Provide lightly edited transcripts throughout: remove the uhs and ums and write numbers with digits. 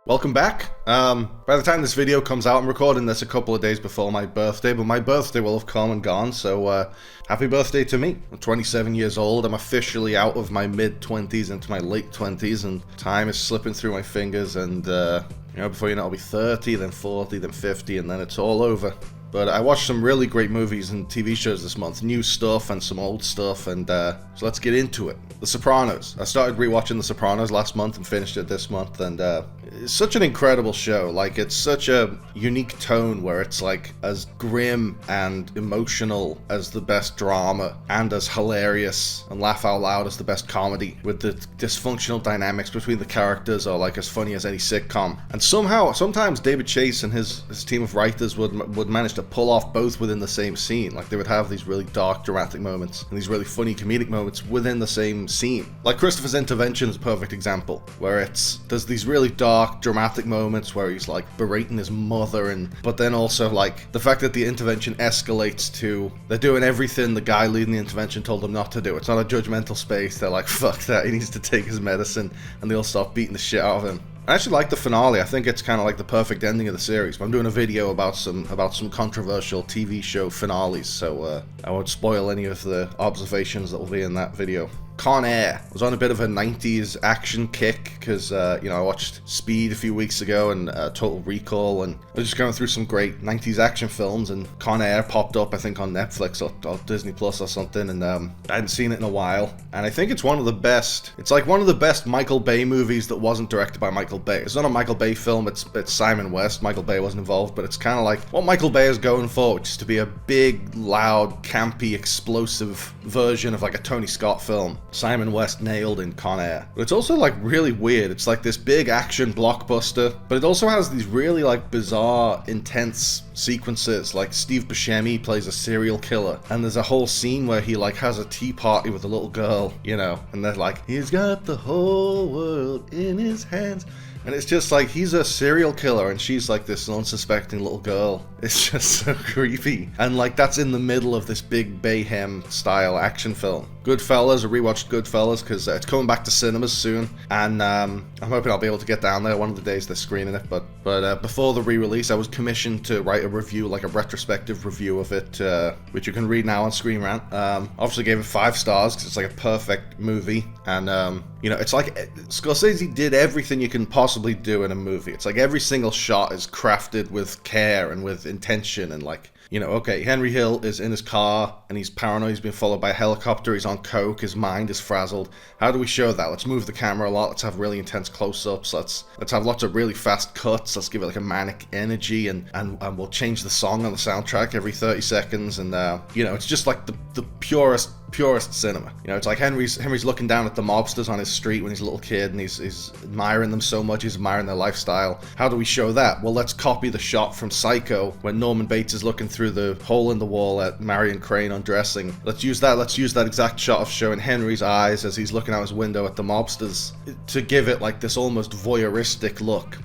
Welcome back. By the time this video comes out, I'm recording this a couple of days before my birthday, but my birthday will have come and gone, so happy birthday to me. I'm 27 years old. I'm officially out of my mid-20s into my late 20s, and time is slipping through my fingers, and before you know it, I'll be 30, then 40, then 50, and then it's all over. But I watched some really great movies and TV shows this month, new stuff and some old stuff, and so let's get into it. The Sopranos. I started rewatching The Sopranos last month and finished it this month, and it's such an incredible show. Like, it's such a unique tone where it's like as grim and emotional as the best drama, and as hilarious and laugh out loud as the best comedy, with the dysfunctional dynamics between the characters are like as funny as any sitcom. And somehow, sometimes David Chase and his team of writers would manage to pull off both within the same scene. Like, they would have these really dark dramatic moments and these really funny comedic moments within the same scene. Like Christopher's Intervention is a perfect example, where there's these really dark dramatic moments where he's like berating his mother, but then also like the fact that the intervention escalates to they're doing everything the guy leading the intervention told them not to do. It's not a judgmental space. They're like, fuck that, he needs to take his medicine, and they all start beating the shit out of him. I actually like the finale. I think it's kind of like the perfect ending of the series. But I'm doing a video about some controversial TV show finales, so I won't spoil any of the observations that will be in that video. Con Air was on a bit of a 90s action kick because, I watched Speed a few weeks ago and Total Recall, and I was just going through some great 90s action films, and Con Air popped up, I think, on Netflix or Disney Plus or something, and I hadn't seen it in a while, and I think it's one of the best. It's like one of the best Michael Bay movies that wasn't directed by Michael Bay. It's not a Michael Bay film, it's Simon West. Michael Bay wasn't involved, but it's kind of like what Michael Bay is going for, which is to be a big, loud, campy, explosive version of like a Tony Scott film. Simon West nailed in Con Air. But it's also like really weird. It's like this big action blockbuster, but it also has these really like bizarre, intense sequences. Like Steve Buscemi plays a serial killer, and there's a whole scene where he like has a tea party with a little girl, and they're like, he's got the whole world in his hands. And it's just like, he's a serial killer and she's like this unsuspecting little girl. It's just so creepy. And like, that's in the middle of this big Bayhem style action film. Goodfellas, I rewatched Goodfellas because it's coming back to cinemas soon. And I'm hoping I'll be able to get down there one of the days they're screening it. But before the re-release, I was commissioned to write a review, like a retrospective review of it, which you can read now on Screen Rant. Obviously gave it 5 stars because it's like a perfect movie. And, it's like Scorsese did everything you can possibly do in a movie. It's like every single shot is crafted with care and with intention, and like, okay, Henry Hill is in his car and he's paranoid, he's being followed by a helicopter, he's on coke, his mind is frazzled. How do we show that? Let's move the camera a lot, let's have really intense close-ups, let's have lots of really fast cuts, let's give it like a manic energy, and we'll change the song on the soundtrack every 30 seconds, and it's just like the purest cinema. It's like Henry's looking down at the mobsters on his street when he's a little kid, and he's admiring them so much, he's admiring their lifestyle. How do we show that? Well, let's copy the shot from Psycho when Norman Bates is looking through the hole in the wall at Marion Crane undressing. Let's use that exact shot of showing Henry's eyes as he's looking out his window at the mobsters to give it like this almost voyeuristic look.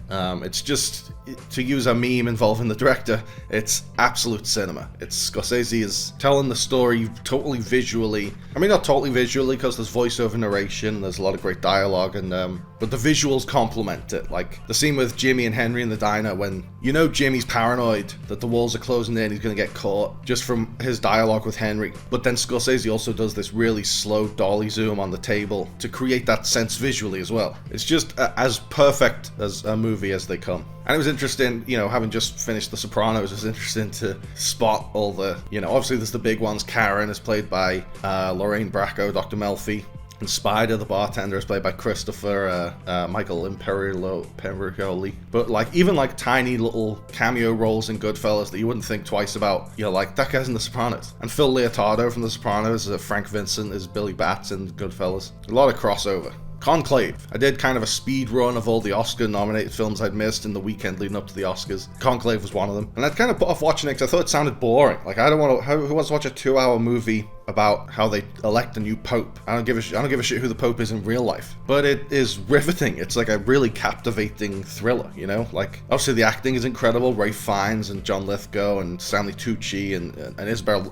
It's just, to use a meme involving the director, it's absolute cinema. Scorsese is telling the story totally visually. I mean, not totally visually, because there's voiceover narration, there's a lot of great dialogue, and but the visuals complement it. Like the scene with Jimmy and Henry in the diner when Jimmy's paranoid that the walls are closing in, he's gonna get caught, just from his dialogue with Henry. But then Scorsese also does this really slow dolly zoom on the table to create that sense visually as well. It's just as perfect as a movie as they come. And it was interesting, having just finished The Sopranos, it was interesting to spot all the, obviously there's the big ones. Karen is played by Lorraine Bracco, Dr. Melfi. And Spider, the bartender, is played by Christopher Michael Imperioli. But like, even like tiny little cameo roles in Goodfellas that you wouldn't think twice about. Like, that guy's in The Sopranos. And Phil Leotardo from The Sopranos, Frank Vincent is Billy Batts in Goodfellas. A lot of crossover. Conclave. I did kind of a speed run of all the Oscar-nominated films I'd missed in the weekend leading up to the Oscars. Conclave was one of them. And I'd kind of put off watching it because I thought it sounded boring. Like, I don't want to... Who wants to watch a 2-hour movie about how they elect a new pope. I don't give a shit who the pope is in real life, but it is riveting. It's like a really captivating thriller, you know? Like, obviously the acting is incredible. Ralph Fiennes and John Lithgow and Stanley Tucci and Isabella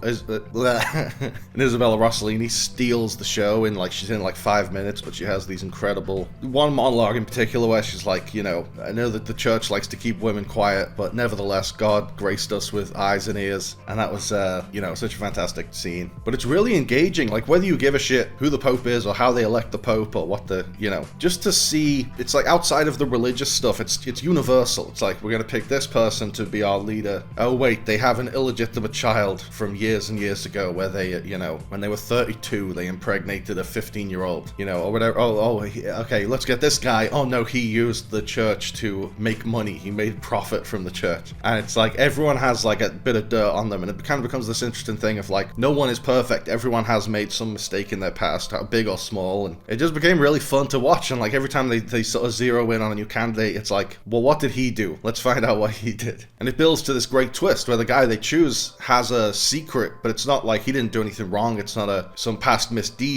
Rossellini steals the show in, like, she's in like 5 minutes, but she has these incredible, one monologue in particular where she's like, you know, I know that the church likes to keep women quiet, but nevertheless God graced us with eyes and ears. And that was you know, such a fantastic scene. But it's really engaging, like whether you give a shit who the pope is or how they elect the pope or what the, you know, just to see, it's like outside of the religious stuff, it's universal. It's like, we're gonna pick this person to be our leader. Oh wait, they have an illegitimate child from years and years ago where they, you know, when they were 32 they impregnated a 15-year-old, you know, or whatever. Okay, let's get this guy. Oh no, he used the church to make money. He made profit from the church. And it's like everyone has like a bit of dirt on them, and it kind of becomes this interesting thing of like, no one is perfect. Everyone has made some mistake in their past, big or small, and it just became really fun to watch. And like every time they sort of zero in on a new candidate, it's like, well, what did he do? Let's find out what he did. And it builds to this great twist where the guy they choose has a secret, but it's not like he didn't do anything wrong. It's not some past misdeed.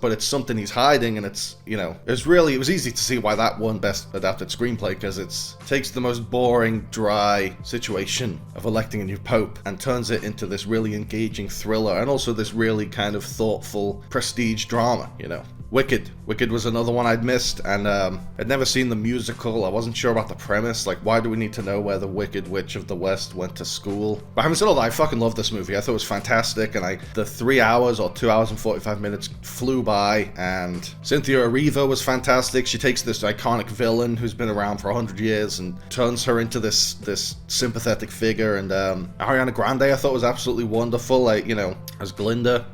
But it's something he's hiding, and it's, you know, it was easy to see why that won Best Adapted Screenplay, because it takes the most boring, dry situation of electing a new pope and turns it into this really engaging thriller, and also this really kind of thoughtful prestige drama, you know. Wicked was another one I'd missed, and I'd never seen the musical. I wasn't sure about the premise, like why do we need to know where the Wicked Witch of the West went to school? But having said all that, I fucking love this movie. I thought it was fantastic, and the 3 hours or 2 hours and 45 minutes flew by, and Cynthia Erivo was fantastic. She takes this iconic villain who's been around for 100 years and turns her into this sympathetic figure, and Ariana Grande I thought was absolutely wonderful, like, you know, as Glinda,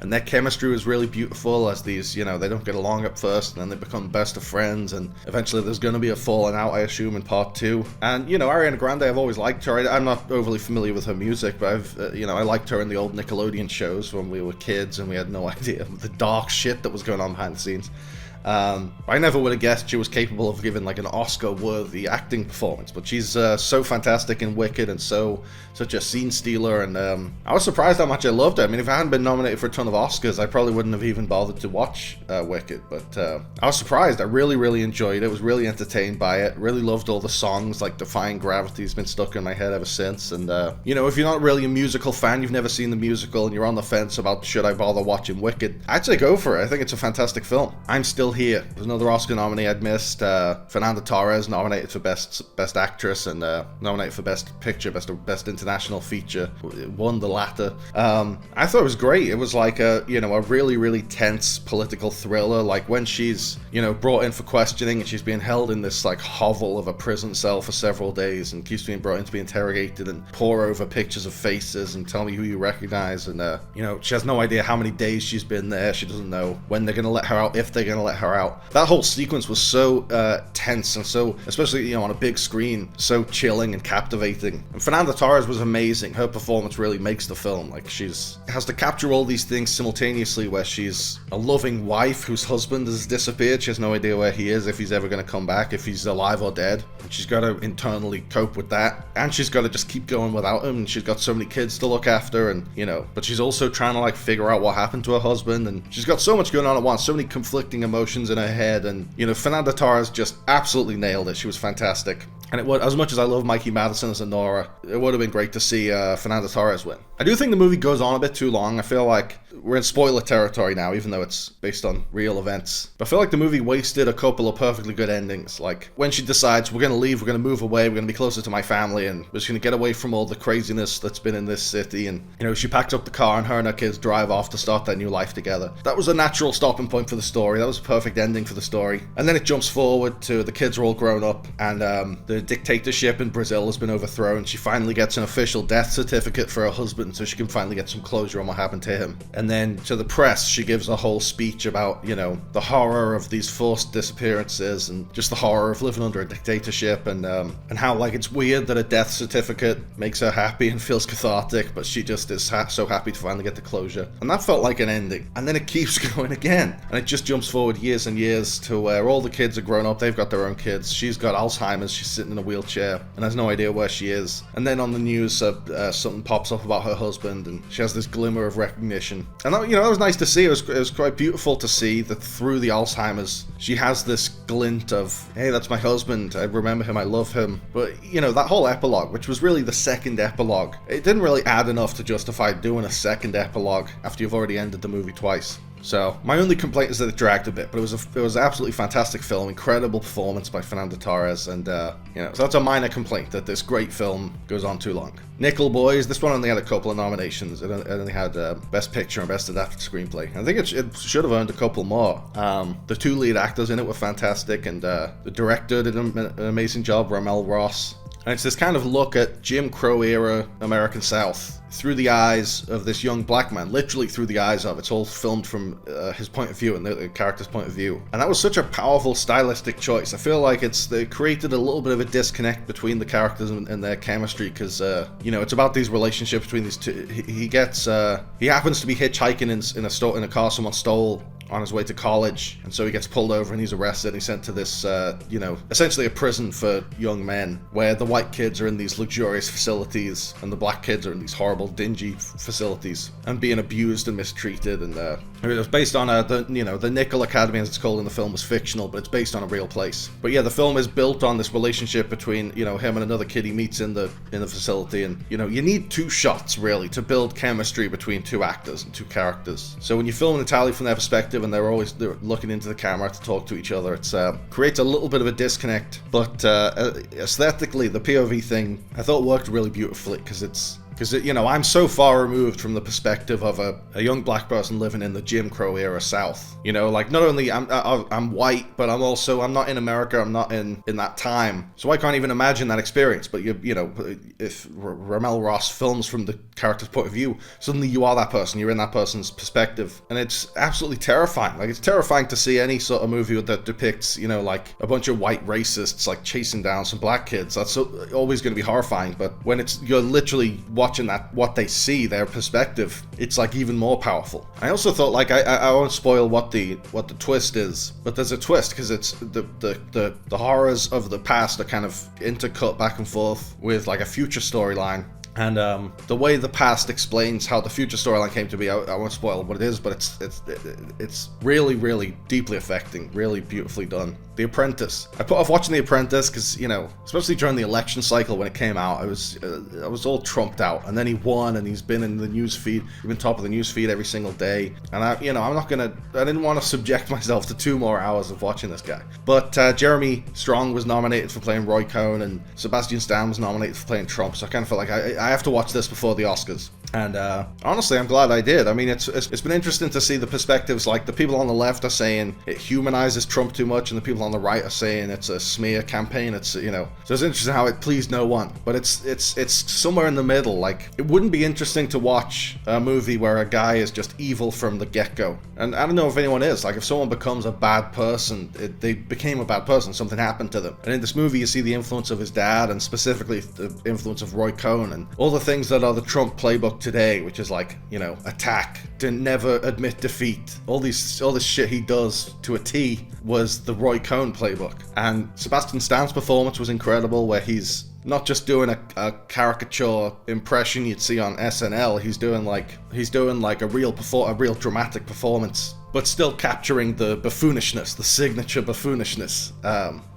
and their chemistry was really beautiful as these, you know, they don't get along at first and then they become best of friends, and eventually there's going to be a falling out, I assume, in part 2. And, you know, Ariana Grande, I've always liked her. I'm not overly familiar with her music, but I've, you know, I liked her in the old Nickelodeon shows when we were kids and we had no idea the dark shit that was going on behind the scenes. I never would have guessed she was capable of giving like an Oscar-worthy acting performance, but she's so fantastic in Wicked and such a scene stealer, and I was surprised how much I loved her. I mean, if I hadn't been nominated for a ton of Oscars, I probably wouldn't have even bothered to watch Wicked, but I was surprised. I really enjoyed it. Was really entertained by it. Really loved all the songs, like Defying Gravity's been stuck in my head ever since, and you know, if you're not really a musical fan, you've never seen the musical, and you're on the fence about should I bother watching Wicked, I'd say go for it. I think it's a fantastic film. I'm Still Here. There's another Oscar nominee I'd missed. Fernanda Torres nominated for Best Actress and nominated for Best Picture, Best International Feature. Won the latter. I thought it was great. It was like a really tense political thriller. Like when she's, you know, brought in for questioning and she's being held in this like hovel of a prison cell for several days and keeps being brought in to be interrogated and pore over pictures of faces and tell me who you recognize, and you know, she has no idea how many days she's been there. She doesn't know when they're gonna let her out, if they're gonna let her out. That whole sequence was so tense and so, especially, you know, on a big screen, so chilling and captivating. And Fernanda Torres was amazing. Her performance really makes the film. Like, has to capture all these things simultaneously, where she's a loving wife whose husband has disappeared. She has no idea where he is, if he's ever going to come back, if he's alive or dead. And she's got to internally cope with that. And she's got to just keep going without him. And she's got so many kids to look after, and, you know, but she's also trying to like figure out what happened to her husband, and she's got so much going on at once, so many conflicting emotions in her head. And, you know, Fernanda Torres just absolutely nailed it. She was fantastic. And it would, as much as I love Mikey Madison as a Nora, it would have been great to see Fernanda Torres win. I do think the movie goes on a bit too long. I feel like we're in spoiler territory now, even though it's based on real events. But I feel like the movie wasted a couple of perfectly good endings. Like, when she decides, we're going to leave, we're going to move away, we're going to be closer to my family, and we're just going to get away from all the craziness that's been in this city. And, you know, she packs up the car and her and her kids drive off to start their new life together. That was a natural stopping point for the story. That was a perfect ending for the story. And then it jumps forward to the kids are all grown up, and the dictatorship in Brazil has been overthrown. She finally gets an official death certificate for her husband, so she can finally get some closure on what happened to him. And then to the press, she gives a whole speech about, you know, the horror of these forced disappearances and just the horror of living under a dictatorship, and how, like, it's weird that a death certificate makes her happy and feels cathartic, but she just is so happy to finally get the closure. And that felt like an ending. And then it keeps going again, and it just jumps forward years and years to where all the kids are grown up, they've got their own kids. She's got Alzheimer's, she's sitting in a wheelchair and has no idea where she is. And then on the news, something pops up about her husband, and she has this glimmer of recognition. And that, that was nice to see. It was quite beautiful to see that through the Alzheimer's, she has this glint of, hey, that's my husband, I remember him, I love him. But, that whole epilogue, which was really the second epilogue, it didn't really add enough to justify doing a second epilogue after you've already ended the movie twice. So, my only complaint is that it dragged a bit, but it was an absolutely fantastic film, incredible performance by Fernando Torres, and, so that's a minor complaint, that this great film goes on too long. Nickel Boys, this one only had a couple of nominations. It only had Best Picture and Best Adapted Screenplay. I think it should have earned a couple more. The two lead actors in it were fantastic, and the director did an amazing job, Ramel Ross. And it's this kind of look at Jim Crow era American South through the eyes of this young black man, literally through the eyes of. It's all filmed from his point of view and the character's point of view. And that was such a powerful stylistic choice. I feel like they created a little bit of a disconnect between the characters and their chemistry, because, it's about these relationships between these two. He happens to be hitchhiking in a car someone stole on his way to college, and so he gets pulled over and he's arrested and he's sent to this, essentially a prison for young men, where the white kids are in these luxurious facilities and the black kids are in these horrible, dingy facilities and being abused and mistreated. And it was based on the Nickel Academy, as it's called in the film, was fictional, but it's based on a real place. But yeah, the film is built on this relationship between, him and another kid he meets in the facility, and you need two shots really to build chemistry between two actors and two characters. So when you film an entirely from their perspective, and they're looking into the camera to talk to each other, it creates a little bit of a disconnect. But aesthetically, the POV thing I thought worked really beautifully, because I'm so far removed from the perspective of a young black person living in the Jim Crow era South. Not only I'm white, but I'm not in America, I'm not in that time. So I can't even imagine that experience. But if Ramel Ross films from the character's point of view, suddenly you are that person, you're in that person's perspective. And it's absolutely terrifying. Like, it's terrifying to see any sort of movie that depicts, like a bunch of white racists, like chasing down some black kids. That's always going to be horrifying. But when you're literally watching what they see, their perspective, it's like even more powerful. I also thought, like, I won't spoil what the twist is, but there's a twist, because it's the horrors of the past are kind of intercut back and forth with like a future storyline. And the way the past explains how the future storyline came to be, I won't spoil what it is, but it's really, really deeply affecting, really beautifully done. The Apprentice. I put off watching The Apprentice because, especially during the election cycle when it came out, I was all trumped out. And then he won, and he's been in the news feed, he's been top of the news feed every single day. And I didn't want to subject myself to 2 more hours of watching this guy. But Jeremy Strong was nominated for playing Roy Cohn, and Sebastian Stan was nominated for playing Trump. So I kind of felt like I have to watch this before the Oscars. And honestly, I'm glad I did. I mean, it's been interesting to see the perspectives. Like, the people on the left are saying it humanizes Trump too much, and the people on the right are saying it's a smear campaign. It's so it's interesting how it pleased no one. But it's somewhere in the middle. Like, it wouldn't be interesting to watch a movie where a guy is just evil from the get-go. And I don't know if anyone is. Like, if someone becomes a bad person, they became a bad person. Something happened to them. And in this movie, you see the influence of his dad, and specifically the influence of Roy Cohn, and all the things that are the Trump playbook today, which is like, attack, to never admit defeat. All this shit he does to a T was the Roy Cohn playbook. And Sebastian Stan's performance was incredible, where he's not just doing a caricature impression you'd see on SNL. He's doing like a real dramatic performance, but still capturing the buffoonishness, the signature buffoonishness,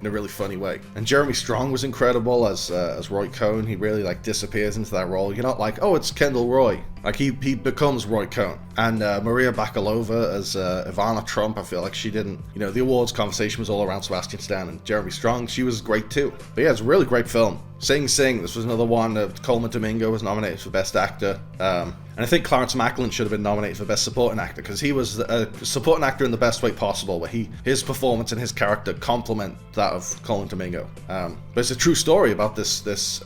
in a really funny way. And Jeremy Strong was incredible as Roy Cohn. He really disappears into that role. You're not like, oh, it's Kendall Roy. Like, he becomes Roy Cohn. And Maria Bakalova as Ivana Trump, I feel like she didn't, the awards conversation was all around Sebastian Stan, and Jeremy Strong, she was great too. But yeah, it's a really great film. Sing Sing, this was another one. Coleman Domingo was nominated for Best Actor. And I think Clarence Macklin should have been nominated for Best Supporting Actor, because he was a supporting actor in the best way possible, where his performance and his character complement that of Coleman Domingo. But it's a true story about this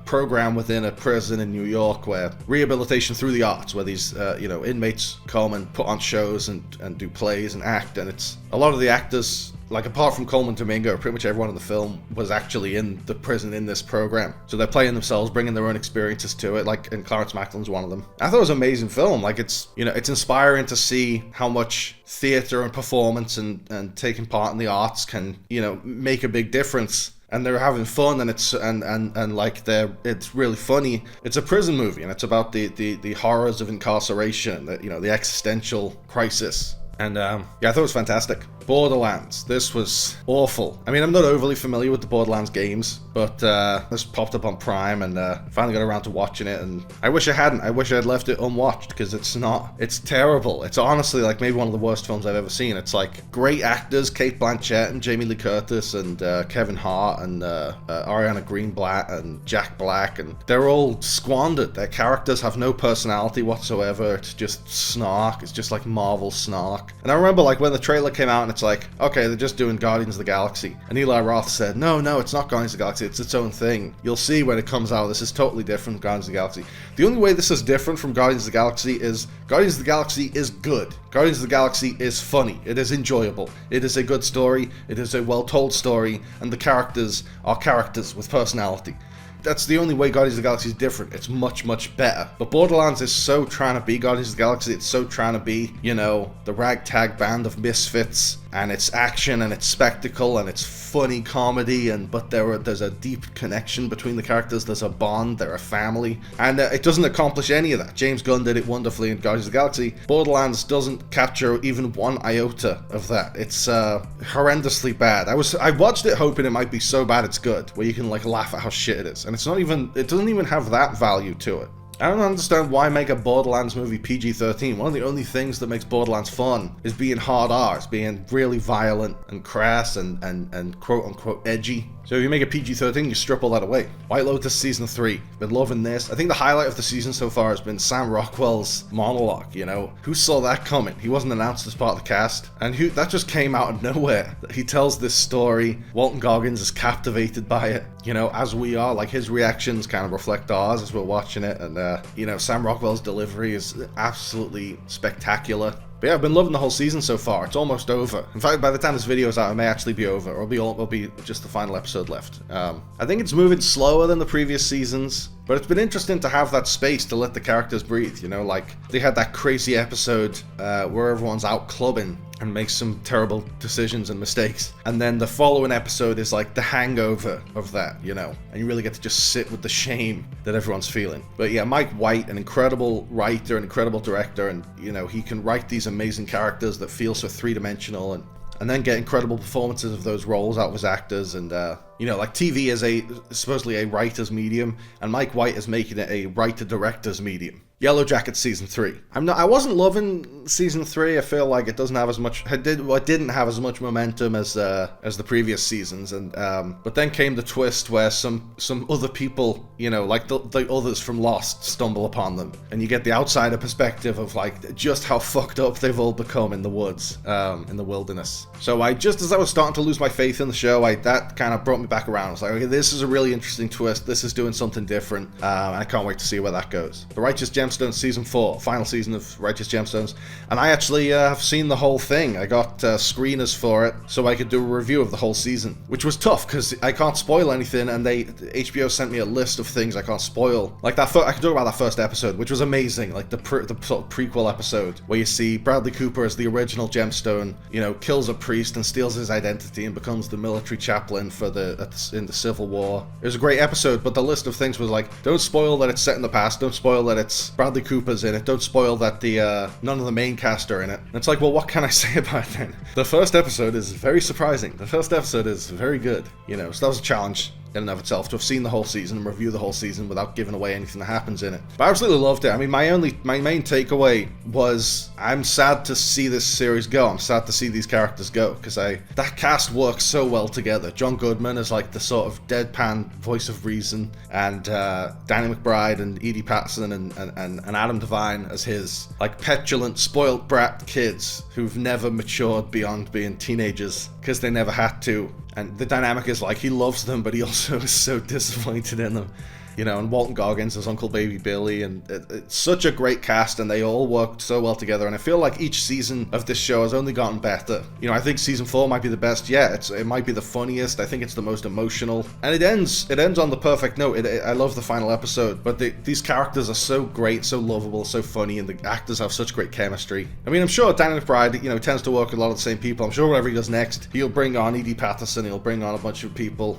program within a prison in New York, where rehabilitation through the arts, where these inmates come and put on shows and do plays and act, and it's a lot of the actors like, apart from Coleman Domingo, pretty much everyone in the film was actually in the prison in this program. So they're playing themselves, bringing their own experiences to it, like, and Clarence Macklin's one of them. I thought it was an amazing film. Like, it's, you know, it's inspiring to see how much theater and performance and taking part in the arts can, you know, make a big difference. And they're having fun, and it's it's really funny. It's a prison movie, and it's about the horrors of incarceration, you know, the existential crisis. And yeah, I thought it was fantastic. Borderlands. This was awful. I mean, I'm not overly familiar with the Borderlands games, but this popped up on Prime, and finally got around to watching it, and I wish I hadn't. I wish I had left it unwatched, because it's terrible. It's honestly like maybe one of the worst films I've ever seen. It's like great actors, Cate Blanchett and Jamie Lee Curtis and Kevin Hart and Ariana Greenblatt and Jack Black, and they're all squandered. Their characters have no personality whatsoever. It's just snark. It's just like Marvel snark. And I remember like when the trailer came out, and it's like, okay, they're just doing Guardians of the Galaxy. And Eli Roth said, no, it's not Guardians of the Galaxy, it's its own thing. You'll see when it comes out, this is totally different from Guardians of the Galaxy. The only way this is different from Guardians of the Galaxy is Guardians of the Galaxy is good. Guardians of the Galaxy is funny. It is enjoyable. It is a good story. It is a well-told story. And the characters are characters with personality. That's the only way Guardians of the Galaxy is different. It's much, much better. But Borderlands is so trying to be Guardians of the Galaxy. It's so trying to be, you know, the ragtag band of misfits. And it's action, and it's spectacle, and it's funny comedy, but there's a deep connection between the characters. There's a bond. They're a family. And it doesn't accomplish any of that. James Gunn did it wonderfully in Guardians of the Galaxy. Borderlands doesn't capture even one iota of that. It's horrendously bad. I watched it hoping it might be so bad it's good, where you can like laugh at how shit it is. And it doesn't even have that value to it. I don't understand why make a Borderlands movie PG-13. One of the only things that makes Borderlands fun is being hard R, is being really violent and crass and quote-unquote edgy. So if you make a PG-13, you strip all that away. White Lotus Season 3. Been loving this. I think the highlight of the season so far has been Sam Rockwell's monologue, you know. Who saw that coming? He wasn't announced as part of the cast. And that just came out of nowhere. He tells this story. Walton Goggins is captivated by it, you know, as we are. Like, his reactions kind of reflect ours as we're watching it. And, you know, Sam Rockwell's delivery is absolutely spectacular. But yeah, I've been loving the whole season so far. It's almost over. In fact, by the time this video is out, it may actually be over. Or it'll be just the final episode left. I think it's moving slower than the previous seasons. But it's been interesting to have that space to let the characters breathe, you know? Like, they had that crazy episode where everyone's out clubbing and makes some terrible decisions and mistakes. And then the following episode is like the hangover of that, you know? And you really get to just sit with the shame that everyone's feeling. But yeah, Mike White, an incredible writer, an incredible director, and, you know, he can write these amazing characters that feel so three-dimensional and then get incredible performances of those roles out of his actors. And, you know, like TV is supposedly a writer's medium, and Mike White is making it a writer-director's medium. Yellowjackets Season 3. I wasn't loving Season 3. I feel like it doesn't have as much, it didn't have as much momentum as the previous seasons, and but then came the twist where some other people, you know, like the others from Lost stumble upon them, and you get the outsider perspective of like just how fucked up they've all become in the woods, in the wilderness. So just as I was starting to lose my faith in the show, that kind of brought me back around. I was like, okay, this is a really interesting twist. This is doing something different, and I can't wait to see where that goes. The Righteous Gemstones Season 4, final season of Righteous Gemstones, and I actually have seen the whole thing. I got screeners for it so I could do a review of the whole season, which was tough because I can't spoil anything, and HBO sent me a list of things I can't spoil. Like I could talk about that first episode, which was amazing, like the sort of prequel episode where you see Bradley Cooper as the original Gemstone, you know, kills a priest and steals his identity and becomes the military chaplain in the Civil War. It was a great episode, but the list of things was like, don't spoil that it's set in the past, don't spoil that it's Bradley Cooper's in it, don't spoil that none of the main cast are in it. And it's like, well, what can I say about it then? The first episode is very surprising. The first episode is very good, you know, so that was a challenge in and of itself to have seen the whole season and review the whole season without giving away anything that happens in it. But I absolutely loved it. I mean, my main takeaway was I'm sad to see this series go. I'm sad to see these characters go because that cast works so well together. John Goodman is like the sort of deadpan voice of reason, and Danny McBride and Edie Patterson and Adam Devine as his like petulant, spoiled brat kids who've never matured beyond being teenagers because they never had to. And the dynamic is like he loves them, but he also is so disappointed in them. you know, and Walton Goggins as Uncle Baby Billy, and it's such a great cast, and they all worked so well together, and I feel like each season of this show has only gotten better. You know, I think season 4 might be the best yet. It might be the funniest. I think it's the most emotional, and it ends on the perfect note. I love the final episode, but these characters are so great, so lovable, so funny, and the actors have such great chemistry. I mean, I'm sure Danny McBride, you know, tends to work with a lot of the same people. I'm sure whatever he does next, he'll bring on E.D. Patterson, he'll bring on a bunch of people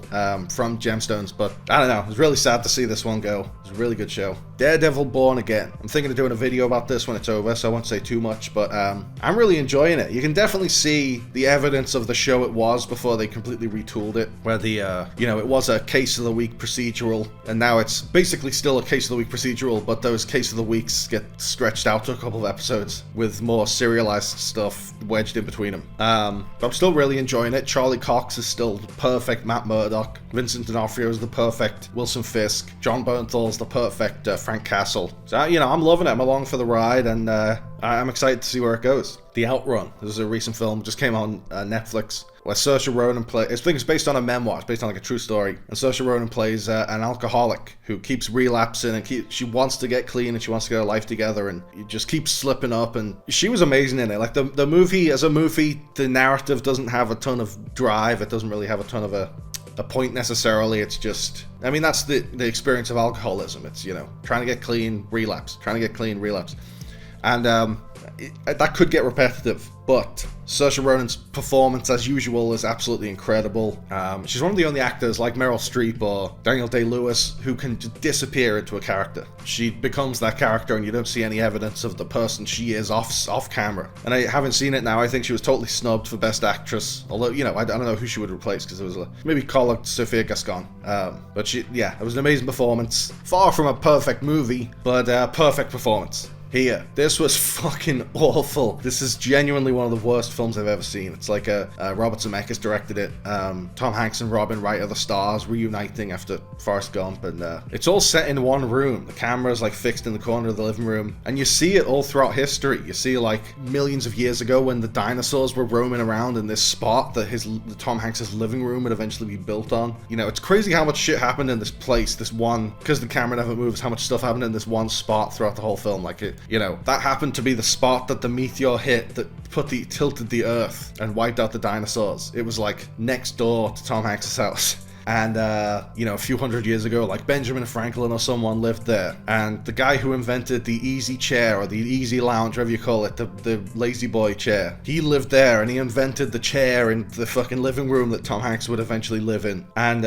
from Gemstones, but I don't know, it was really sad to see this one go. It was a really good show. Daredevil Born Again. I'm thinking of doing a video about this when it's over, so I won't say too much, but I'm really enjoying it. You can definitely see the evidence of the show it was before they completely retooled it, where the, you know, it was a case of the week procedural, and now it's basically still a case of the week procedural, but those case of the weeks get stretched out to a couple of episodes with more serialized stuff wedged in between them. But I'm still really enjoying it. Charlie Cox is still the perfect Matt Murdock. Vincent D'Onofrio is the perfect Wilson Fisk. John Bernthal's the perfect Frank Castle. So, you know, I'm loving it. I'm along for the ride, and I'm excited to see where it goes. The Outrun. This is a recent film, just came on Netflix, where Saoirse Ronan plays. I think it's based on a memoir. It's based on like a true story. And Saoirse Ronan plays an alcoholic who keeps relapsing, and she wants to get clean, and she wants to get her life together, and it just keeps slipping up. And she was amazing in it. Like the movie, as a movie, the narrative doesn't have a ton of drive. It doesn't really have a ton of a point necessarily. It's just, I mean, that's the experience of alcoholism. It's, you know, trying to get clean, relapse, trying to get clean, relapse. And that could get repetitive, but Saoirse Ronan's performance, as usual, is absolutely incredible. She's one of the only actors, like Meryl Streep or Daniel Day-Lewis, who can disappear into a character. She becomes that character, and you don't see any evidence of the person she is off camera. And I haven't seen it now. I think she was totally snubbed for Best Actress, although, you know, I don't know who she would replace, because it was maybe call it Sophia Gascon. But yeah, it was an amazing performance. Far from a perfect movie, but a perfect performance. Here, this was fucking awful. This is genuinely one of the worst films I've ever seen. It's like Robert Zemeckis directed it. Tom Hanks and Robin Wright are the stars, reuniting after Forrest Gump, and it's all set in one room. The camera's like fixed in the corner of the living room, and you see it all throughout history. You see, like, millions of years ago when the dinosaurs were roaming around in this spot that Tom Hanks' living room would eventually be built on. You know, it's crazy how much shit happened in this place, this one, because the camera never moves, how much stuff happened in this one spot throughout the whole film. Like, you know, that happened to be the spot that the meteor hit that tilted the earth and wiped out the dinosaurs. It was like next door to Tom Hanks' house. And, you know, a few hundred years ago, like Benjamin Franklin or someone lived there. And the guy who invented the easy chair, or the easy lounge, whatever you call it, the lazy boy chair, he lived there, and he invented the chair in the fucking living room that Tom Hanks would eventually live in. And,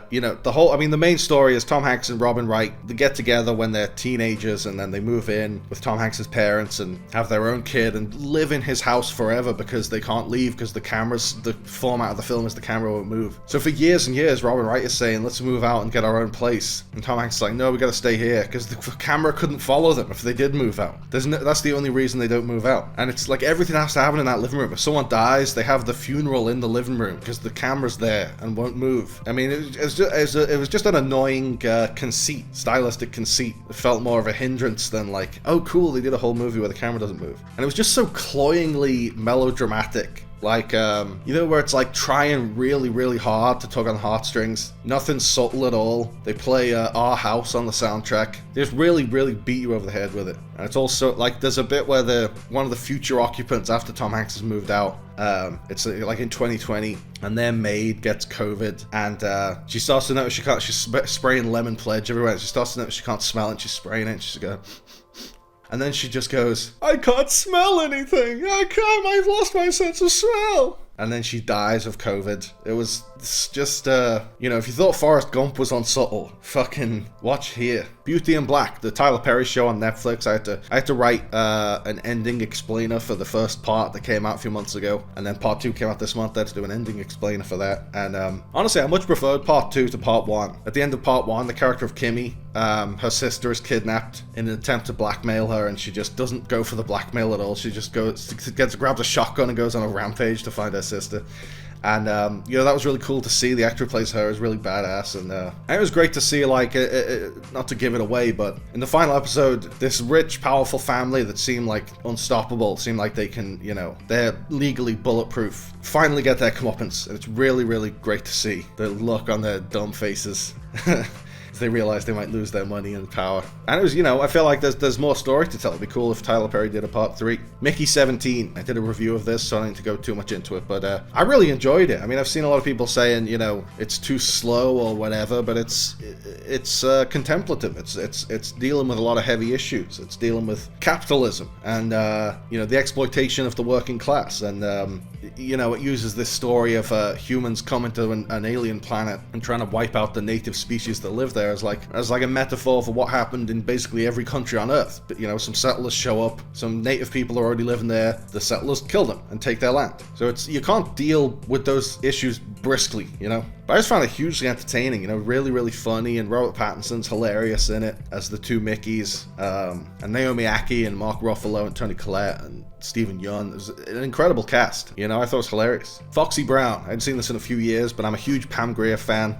you know, the main story is Tom Hanks and Robin Wright, they get together when they're teenagers, and then they move in with Tom Hanks' parents and have their own kid and live in his house forever because they can't leave, because the format of the film is the camera won't move. So for years and years, Robin Wright is saying, let's move out and get our own place. And Tom Hanks is like, no, we gotta stay here, because the camera couldn't follow them if they did move out. That's the only reason they don't move out. And it's like everything has to happen in that living room. If someone dies, they have the funeral in the living room because the camera's there and won't move. I mean, it was just an annoying conceit, stylistic conceit. It felt more of a hindrance than like, oh cool, they did a whole movie where the camera doesn't move. And it was just so cloyingly melodramatic. Like, you know, where it's like trying really, really hard to tug on heartstrings. Nothing subtle at all. They play Our House on the soundtrack. They just really, really beat you over the head with it. And it's also, like, there's a bit where one of the future occupants, after Tom Hanks has moved out, it's like in 2020, and their maid gets COVID, and she starts to notice she's spraying lemon pledge everywhere. She starts to notice she can't smell it, and she's spraying it, and she's going... And then she just goes, I can't smell anything. I've lost my sense of smell. And then she dies of COVID. It was just, you know, if you thought Forrest Gump was unsubtle, fucking watch here. Beauty in Black, the Tyler Perry show on Netflix. I had to write an ending explainer for the first part that came out a few months ago, and then part 2 came out this month. I had to do an ending explainer for that. And honestly, I much preferred part 2 to part 1. At the end of part 1, the character of Kimmy, her sister is kidnapped in an attempt to blackmail her, and she just doesn't go for the blackmail at all. She just grabs a shotgun and goes on a rampage to find her sister. And, you know, that was really cool to see. The actor who plays her is really badass, and it was great to see, like, not to give it away, but in the final episode, this rich, powerful family that seemed, like, unstoppable, seemed like they can, you know, they're legally bulletproof, finally get their comeuppance, and it's really, really great to see the look on their dumb faces. they realize they might lose their money and power. And it was, I feel like there's more story to tell. It'd be cool if Tyler Perry did a part 3. Mickey 17. I did a review of this, so I don't need to go too much into it, but I really enjoyed it. I mean, I've seen a lot of people saying, it's too slow or whatever, but it's contemplative. It's dealing with a lot of heavy issues. It's dealing with capitalism and the exploitation of the working class, and it uses this story of humans coming to an alien planet and trying to wipe out the native species that live there as like a metaphor for what happened in basically every country on Earth. But some settlers show up, some native people are already living there, the settlers kill them and take their land. So you can't deal with those issues briskly, But I just found it hugely entertaining, really, really funny, and Robert Pattinson's hilarious in it as the two Mickeys, and Naomi Ackie and Mark Ruffalo and Toni Collette and Stephen Yeun. It was an incredible cast, I thought it was hilarious. Foxy Brown, I hadn't seen this in a few years, but I'm a huge Pam Grier fan.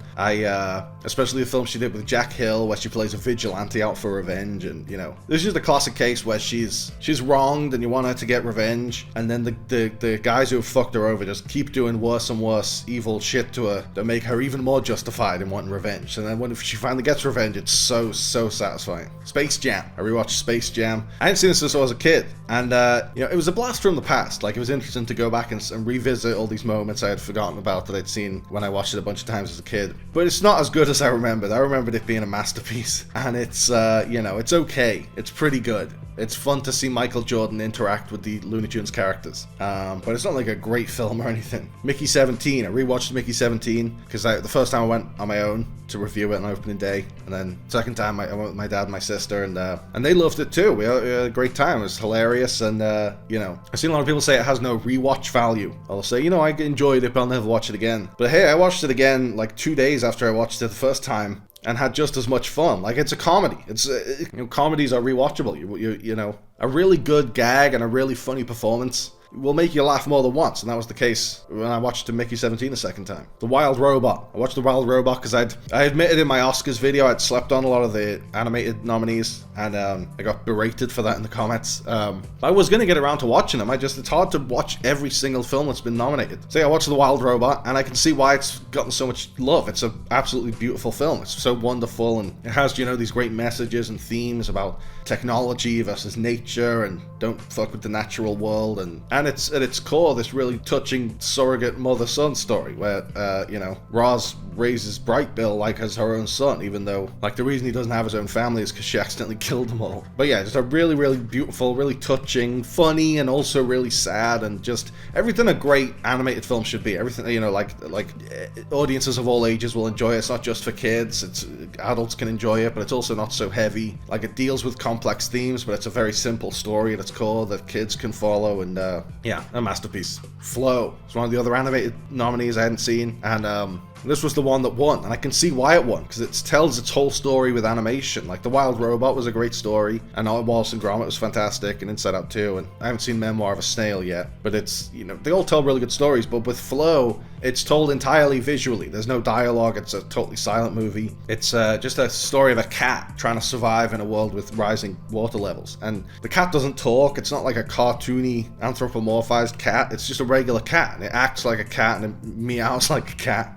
Especially the film she did with Jack Hill, where she plays a vigilante out for revenge, and this is the classic case where she's wronged and you want her to get revenge, and then the guys who have fucked her over just keep doing worse and worse evil shit to her that make her even more justified in wanting revenge. And then when she finally gets revenge, it's so satisfying. Space Jam, I rewatched Space Jam. I hadn't seen this since I was a kid, and it was a blast from the past. Like, it was interesting to go back and revisit all these moments I had forgotten about that I'd seen when I watched it a bunch of times as a kid. But it's not as good as I remembered. I remembered it being a masterpiece, and it's it's okay. It's pretty good. It's fun to see Michael Jordan interact with the Looney Tunes characters, but it's not like a great film or anything. Mickey 17, I rewatched Mickey 17 because the first time I went on my own to review it on opening day, and then second time I went with my dad and my sister, and they loved it too. We had a great time. It was hilarious, and I've seen a lot of people say it has no rewatch value. I'll say, I enjoyed it, but I'll never watch it again. But hey, I watched it again like 2 days after I watched it the first time, and had just as much fun. Like, it's a comedy. It's comedies are rewatchable. A really good gag and a really funny performance will make you laugh more than once, and that was the case when I watched Mickey 17 a second time. The Wild Robot. I watched The Wild Robot because I admitted in my Oscars video I'd slept on a lot of the animated nominees, and I got berated for that in the comments. I was going to get around to watching them. It's hard to watch every single film that's been nominated. So yeah, I watched The Wild Robot, and I can see why it's gotten so much love. It's an absolutely beautiful film. It's so wonderful, and it has, these great messages and themes about technology versus nature, and don't fuck with the natural world, and it's at its core this really touching surrogate mother-son story where Roz raises Bright Bill like as her own son, even though the reason he doesn't have his own family is because she accidentally killed them all. But yeah, just a really, really beautiful, really touching, funny, and also really sad, and just everything a great animated film should be. Everything, audiences of all ages will enjoy it. It's not just for kids. It's adults can enjoy it, but it's also not so heavy. It deals with complex themes, but it's a very simple story at its core that kids can follow, and a masterpiece. Flow. It's one of the other animated nominees I hadn't seen, and this was the one that won, and I can see why it won, because it tells its whole story with animation. The Wild Robot was a great story, and Wallace and Gromit was fantastic, and Inside Out 2, and I haven't seen Memoir of a Snail yet, but it's, they all tell really good stories, but with Flow, it's told entirely visually. There's no dialogue. It's a totally silent movie. It's just a story of a cat trying to survive in a world with rising water levels, and the cat doesn't talk. It's not like a cartoony anthropomorphized cat. It's just a regular cat, and it acts like a cat, and it meows like a cat.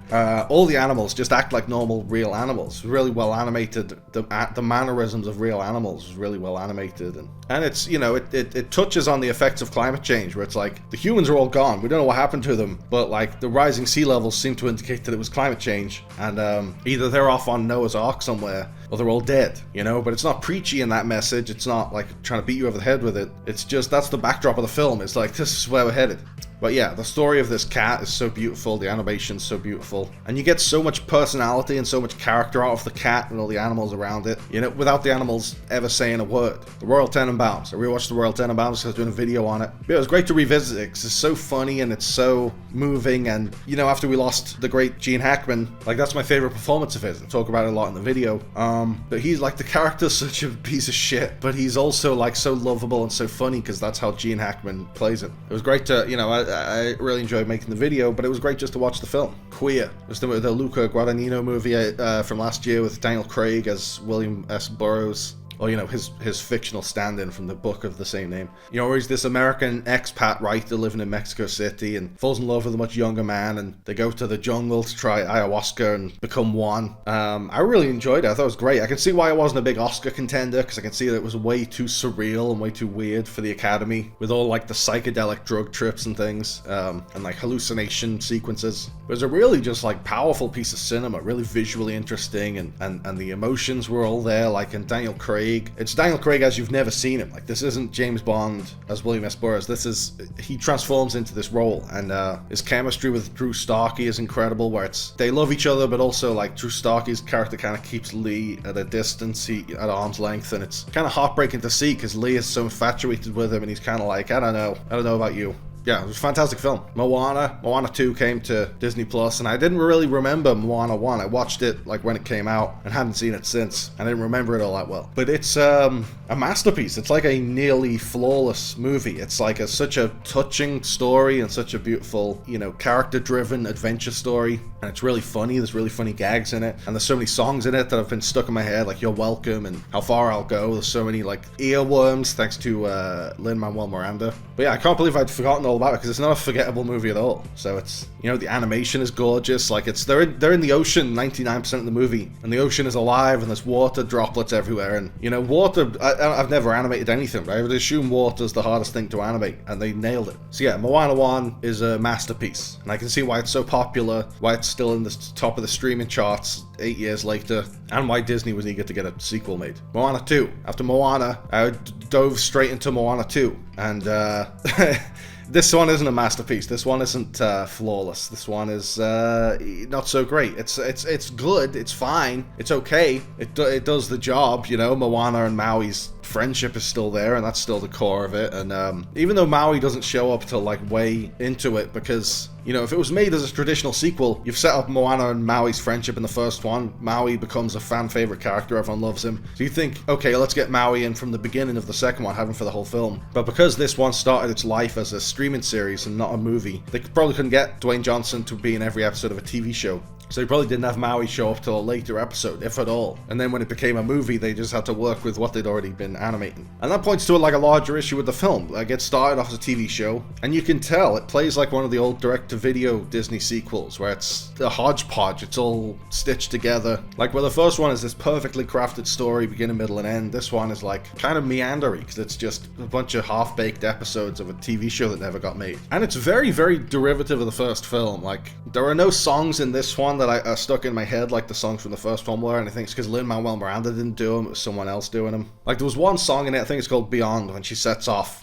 All the animals just act like normal, real animals. Really well animated. The mannerisms of real animals is really well animated, and it's it touches on the effects of climate change, where it's the humans are all gone. We don't know what happened to them, but the rising sea levels seem to indicate that it was climate change, and either they're off on Noah's Ark somewhere, or they're all dead. But it's not preachy in that message. It's not trying to beat you over the head with it. It's just that's the backdrop of the film. It's this is where we're headed. But yeah, the story of this cat is so beautiful, the animation's so beautiful, and you get so much personality and so much character out of the cat and all the animals around it, without the animals ever saying a word. The Royal Tenenbaums. I rewatched the Royal Tenenbaums because I was doing a video on it. But it was great to revisit it because it's so funny and it's so moving, and, after we lost the great Gene Hackman, that's my favorite performance of his. I talk about it a lot in the video. But he's the character's such a piece of shit, but he's also so lovable and so funny because that's how Gene Hackman plays it. It was great to, I really enjoyed making the video, but it was great just to watch the film. Queer. It was the Luca Guadagnino movie from last year with Daniel Craig as William S. Burroughs. or, you know, his fictional stand-in from the book of the same name. You know, where he's this American expat writer living in Mexico City and falls in love with a much younger man, and they go to the jungle to try ayahuasca and become one. I really enjoyed it. I thought it was great. I can see why it wasn't a big Oscar contender, because I can see that it was way too surreal and way too weird for the Academy, with all like the psychedelic drug trips and things, and like hallucination sequences. It was a really just like powerful piece of cinema, really visually interesting, and the emotions were all there, like, and Daniel Craig. It's Daniel Craig as you've never seen him. Like, this isn't James Bond as William S. Burroughs. He transforms into this role, and his chemistry with Drew Starkey is incredible, where they love each other, but also like Drew Starkey's character kind of keeps Lee at a distance, at arm's length, and it's kind of heartbreaking to see because Lee is so infatuated with him, and he's kind of like, I don't know about you. Yeah, it was a fantastic film. Moana 2 came to Disney Plus, and I didn't really remember Moana 1. I watched it like when it came out and hadn't seen it since. I didn't remember it all that well. But it's a masterpiece. It's like a nearly flawless movie. It's like such a touching story and such a beautiful, you know, character-driven adventure story. And it's really funny. There's really funny gags in it. And there's so many songs in it that have been stuck in my head, like You're Welcome and How Far I'll Go. There's so many like earworms thanks to Lin-Manuel Miranda. But yeah, I can't believe I'd forgotten all about it, because it's not a forgettable movie at all. So it's, you know, the animation is gorgeous. Like, they're in the ocean 99% of the movie, and the ocean is alive, and there's water droplets everywhere. And, you know, water, I've never animated anything, but I would assume water's the hardest thing to animate, and they nailed it. So yeah, Moana 1 is a masterpiece, and I can see why it's so popular, why it's still in the top of the streaming charts 8 years later, and why Disney was eager to get a sequel made. Moana 2. After Moana, I dove straight into Moana 2, and this one isn't a masterpiece. This one isn't flawless. This one is not so great. It's good. It's fine. It's okay. It does the job. You know, Moana and Maui's friendship is still there, and that's still the core of it. And even though Maui doesn't show up till like way into it, because, you know, if it was made as a traditional sequel, you've set up Moana and Maui's friendship in the first one. Maui becomes a fan favorite character. Everyone loves him. So you think, okay, let's get Maui in from the beginning of the second one, have him for the whole film. But because this one started its life as a streaming series and not a movie, they probably couldn't get Dwayne Johnson to be in every episode of a TV show. So they probably didn't have Maui show up till a later episode, if at all. And then when it became a movie, they just had to work with what they'd already been animating. And that points to like a larger issue with the film. Like, it started off as a TV show, and you can tell it plays like one of the old direct-to-video Disney sequels, where it's a hodgepodge, it's all stitched together. Like, where the first one is this perfectly crafted story, beginning, middle, and end, this one is like kind of meandery, because it's just a bunch of half-baked episodes of a TV show that never got made. And it's very, very derivative of the first film. Like, there are no songs in this one that I stuck in my head like the songs from the first one were, and I think it's because Lin-Manuel Miranda didn't do them, it was someone else doing them. Like, there was one song in it, I think it's called Beyond, when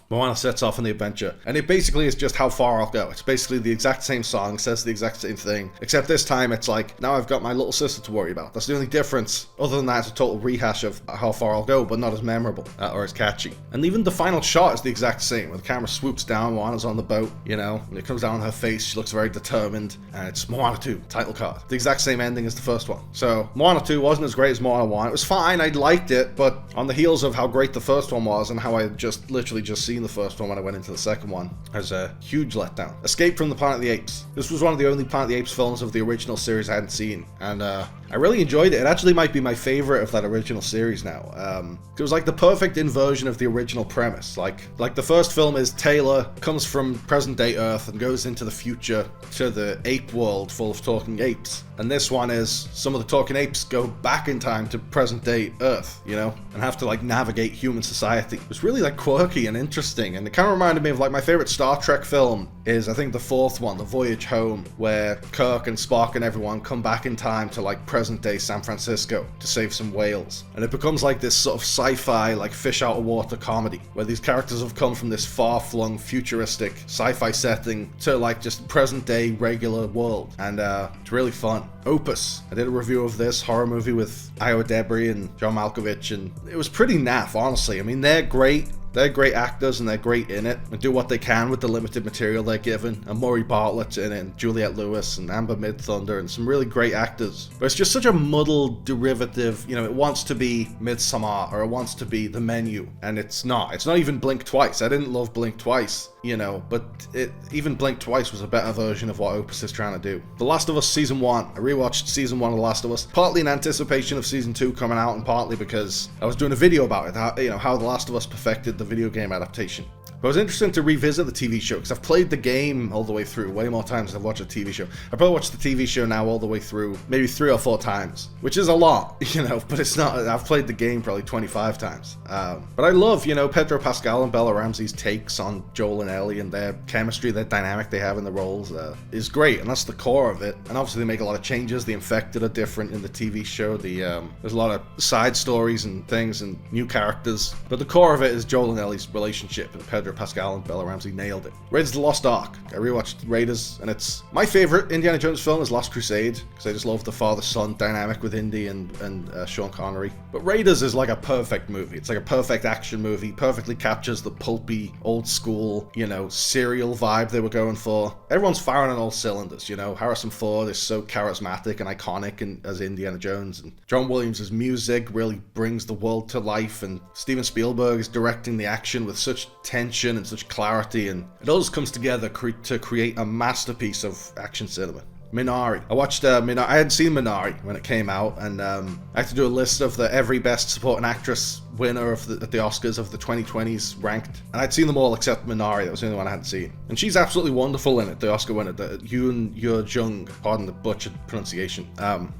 Moana sets off on the adventure, and it basically is just How Far I'll Go. It's basically the exact same song, says the exact same thing, except this time it's like, now I've got my little sister to worry about. That's the only difference. Other than that, it's a total rehash of How Far I'll Go, but not as memorable, or as catchy. And even the final shot is the exact same, where the camera swoops down, Moana's on the boat, you know, and it comes down on her face, she looks very determined, and it's Moana 2, title card. The exact same ending as the first one. So Moana 2 wasn't as great as Moana 1. It was fine, I liked it, but on the heels of how great the first one was, and how I had just literally just seen the first one when I went into the second one, it was a huge letdown. Escape from the Planet of the Apes. This was one of the only Planet of the Apes films of the original series I hadn't seen, and I really enjoyed it. It actually might be my favorite of that original series now. It was like the perfect inversion of the original premise. Like the first film is Taylor comes from present day Earth and goes into the future to the ape world full of talking apes. And this one is some of the talking apes go back in time to present day Earth, you know, and have to like navigate human society. It was really like quirky and interesting, and it kind of reminded me of like my favorite Star Trek film is, I think, the fourth one, The Voyage Home, where Kirk and Spock and everyone come back in time to like present day San Francisco to save some whales. And it becomes like this sort of sci-fi, like fish out of water comedy, where these characters have come from this far-flung futuristic sci-fi setting to like just present day regular world. And it's really fun. Opus. I did a review of this horror movie with Iowa Debris and John Malkovich, and it was pretty naff, honestly. I mean, they're great. They're great actors and they're great in it and do what they can with the limited material they're given. And Maury Bartlett's in it, and Juliette Lewis and Amber Midthunder, and some really great actors. But it's just such a muddled derivative. You know, it wants to be Midsommar or it wants to be The Menu, and it's not. It's not even Blink Twice. I didn't love Blink Twice. you know, but even Blink Twice was a better version of what Opus is trying to do. The Last of Us Season 1. I rewatched Season 1 of The Last of Us, partly in anticipation of Season 2 coming out, and partly because I was doing a video about it, how The Last of Us perfected the video game adaptation. But it was interesting to revisit the TV show, because I've played the game all the way through way more times than I've watched the TV show. I probably watched the TV show now all the way through maybe 3 or 4 times, which is a lot, but it's not. I've played the game probably 25 times. But I love, Pedro Pascal and Bella Ramsey's takes on Joel and Ellie, and their chemistry, their dynamic they have in the roles is great, and that's the core of it. And obviously they make a lot of changes. The Infected are different in the TV show. There's a lot of side stories and things and new characters, but the core of it is Joel and Ellie's relationship, and Pedro Pascal and Bella Ramsey nailed it. Raiders of the Lost Ark. I rewatched Raiders, and it's my favorite Indiana Jones film is Last Crusade, because I just love the father-son dynamic with Indy and Sean Connery. But Raiders is like a perfect movie. It's like a perfect action movie, perfectly captures the pulpy, old school, serial vibe they were going for. Everyone's firing on all cylinders, Harrison Ford is so charismatic and iconic as Indiana Jones, and John Williams' music really brings the world to life, and Steven Spielberg is directing the action with such tension and such clarity, and it all just comes together to create a masterpiece of action cinema. Minari. I watched Minari. I hadn't seen Minari when it came out, and I had to do a list of the every best supporting actress winner at the Oscars of the 2020s ranked, and I'd seen them all except Minari. That was the only one I hadn't seen, and she's absolutely wonderful in it. The Oscar winner, Yoon Ye-jung, pardon the butchered pronunciation,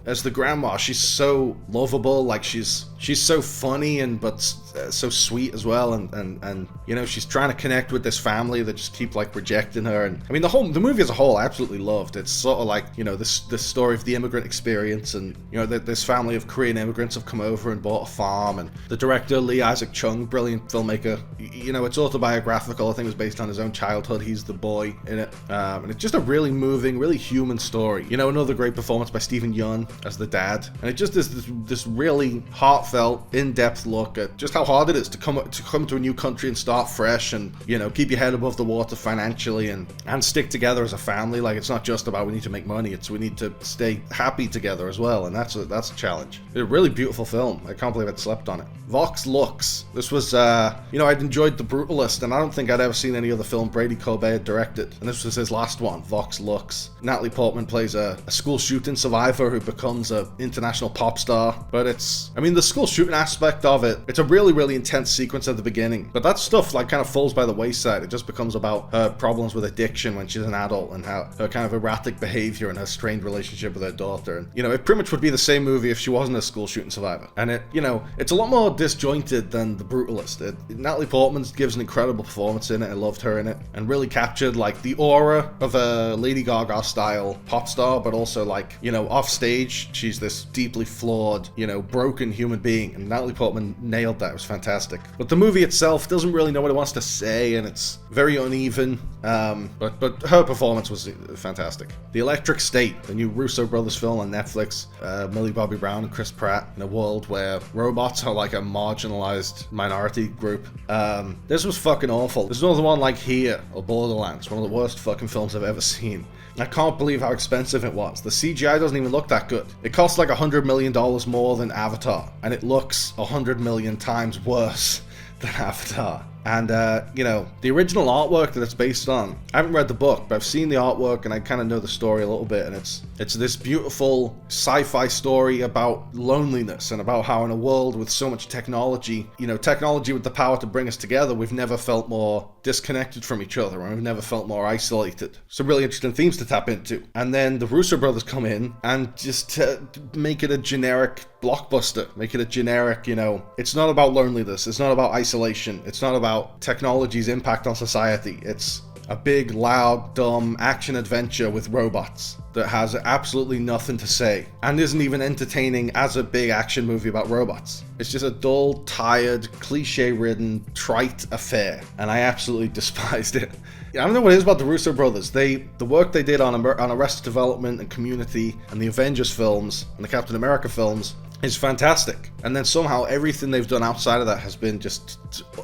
as the grandma. She's so lovable, like she's so funny but so sweet as well, and she's trying to connect with this family that just keep rejecting her. And I mean the movie as a whole I absolutely loved. It's sort of this story of the immigrant experience, and this family of Korean immigrants have come over and bought a farm, and the director Lee Isaac Chung, brilliant filmmaker, it's autobiographical. I think it was based on his own childhood. He's the boy in it, and it's just a really moving, really human story. Another great performance by Stephen Yeun as the dad, and it just is this really heartfelt, in-depth look at just how hard it is to come to a new country and start fresh, and keep your head above the water financially, and stick together as a family. It's not just about we need to make money, it's we need to stay happy together as well, and that's a challenge. It's a really beautiful film. I can't believe I'd slept on it. Vox Lux. This was, I'd enjoyed The Brutalist, and I don't think I'd ever seen any other film Brady Corbet had directed, and this was his last one, Vox Lux. Natalie Portman plays a school shooting survivor who becomes an international pop star, but the school shooting aspect of it, it's a really, really intense sequence at the beginning, but that stuff kind of falls by the wayside. It just becomes about her problems with addiction when she's an adult, and how her kind of erratic behavior and her strained relationship with her daughter. And it pretty much would be the same movie if she wasn't a school shooting survivor. And it's a lot more disjointed than The Brutalist. Natalie Portman gives an incredible performance in it. I loved her in it, and really captured the aura of a Lady Gaga style pop star, but also off stage she's this deeply flawed, broken human being, and Natalie Portman nailed that. It was fantastic. But the movie itself doesn't really know what it wants to say, and it's very uneven, but her performance was fantastic. The Electric State, the new Russo brothers film on Netflix, Millie Bobby Brown and Chris Pratt in a world where robots are a marginalized minority group. This was fucking awful. There's another one like Here or Borderlands, one of the worst fucking films I've ever seen. I can't believe how expensive it was. The CGI doesn't even look that good. It costs $100 million more than Avatar, and it looks 100 million times worse than Avatar. And, the original artwork that it's based on, I haven't read the book, but I've seen the artwork and I kind of know the story a little bit, and it's this beautiful sci-fi story about loneliness, and about how in a world with so much technology, technology with the power to bring us together, we've never felt more disconnected from each other, and we've never felt more isolated. Some really interesting themes to tap into. And then the Russo brothers come in and just make it a generic blockbuster, make it a generic, it's not about loneliness, it's not about isolation, it's not about technology's impact on society. It's a big, loud, dumb action adventure with robots that has absolutely nothing to say, and isn't even entertaining as a big action movie about robots. It's just a dull, tired, cliche-ridden, trite affair, and I absolutely despised it. I don't know what it is about the Russo brothers. The work they did on Arrested Development and Community and the Avengers films and the Captain America films, is fantastic. And then somehow everything they've done outside of that has been just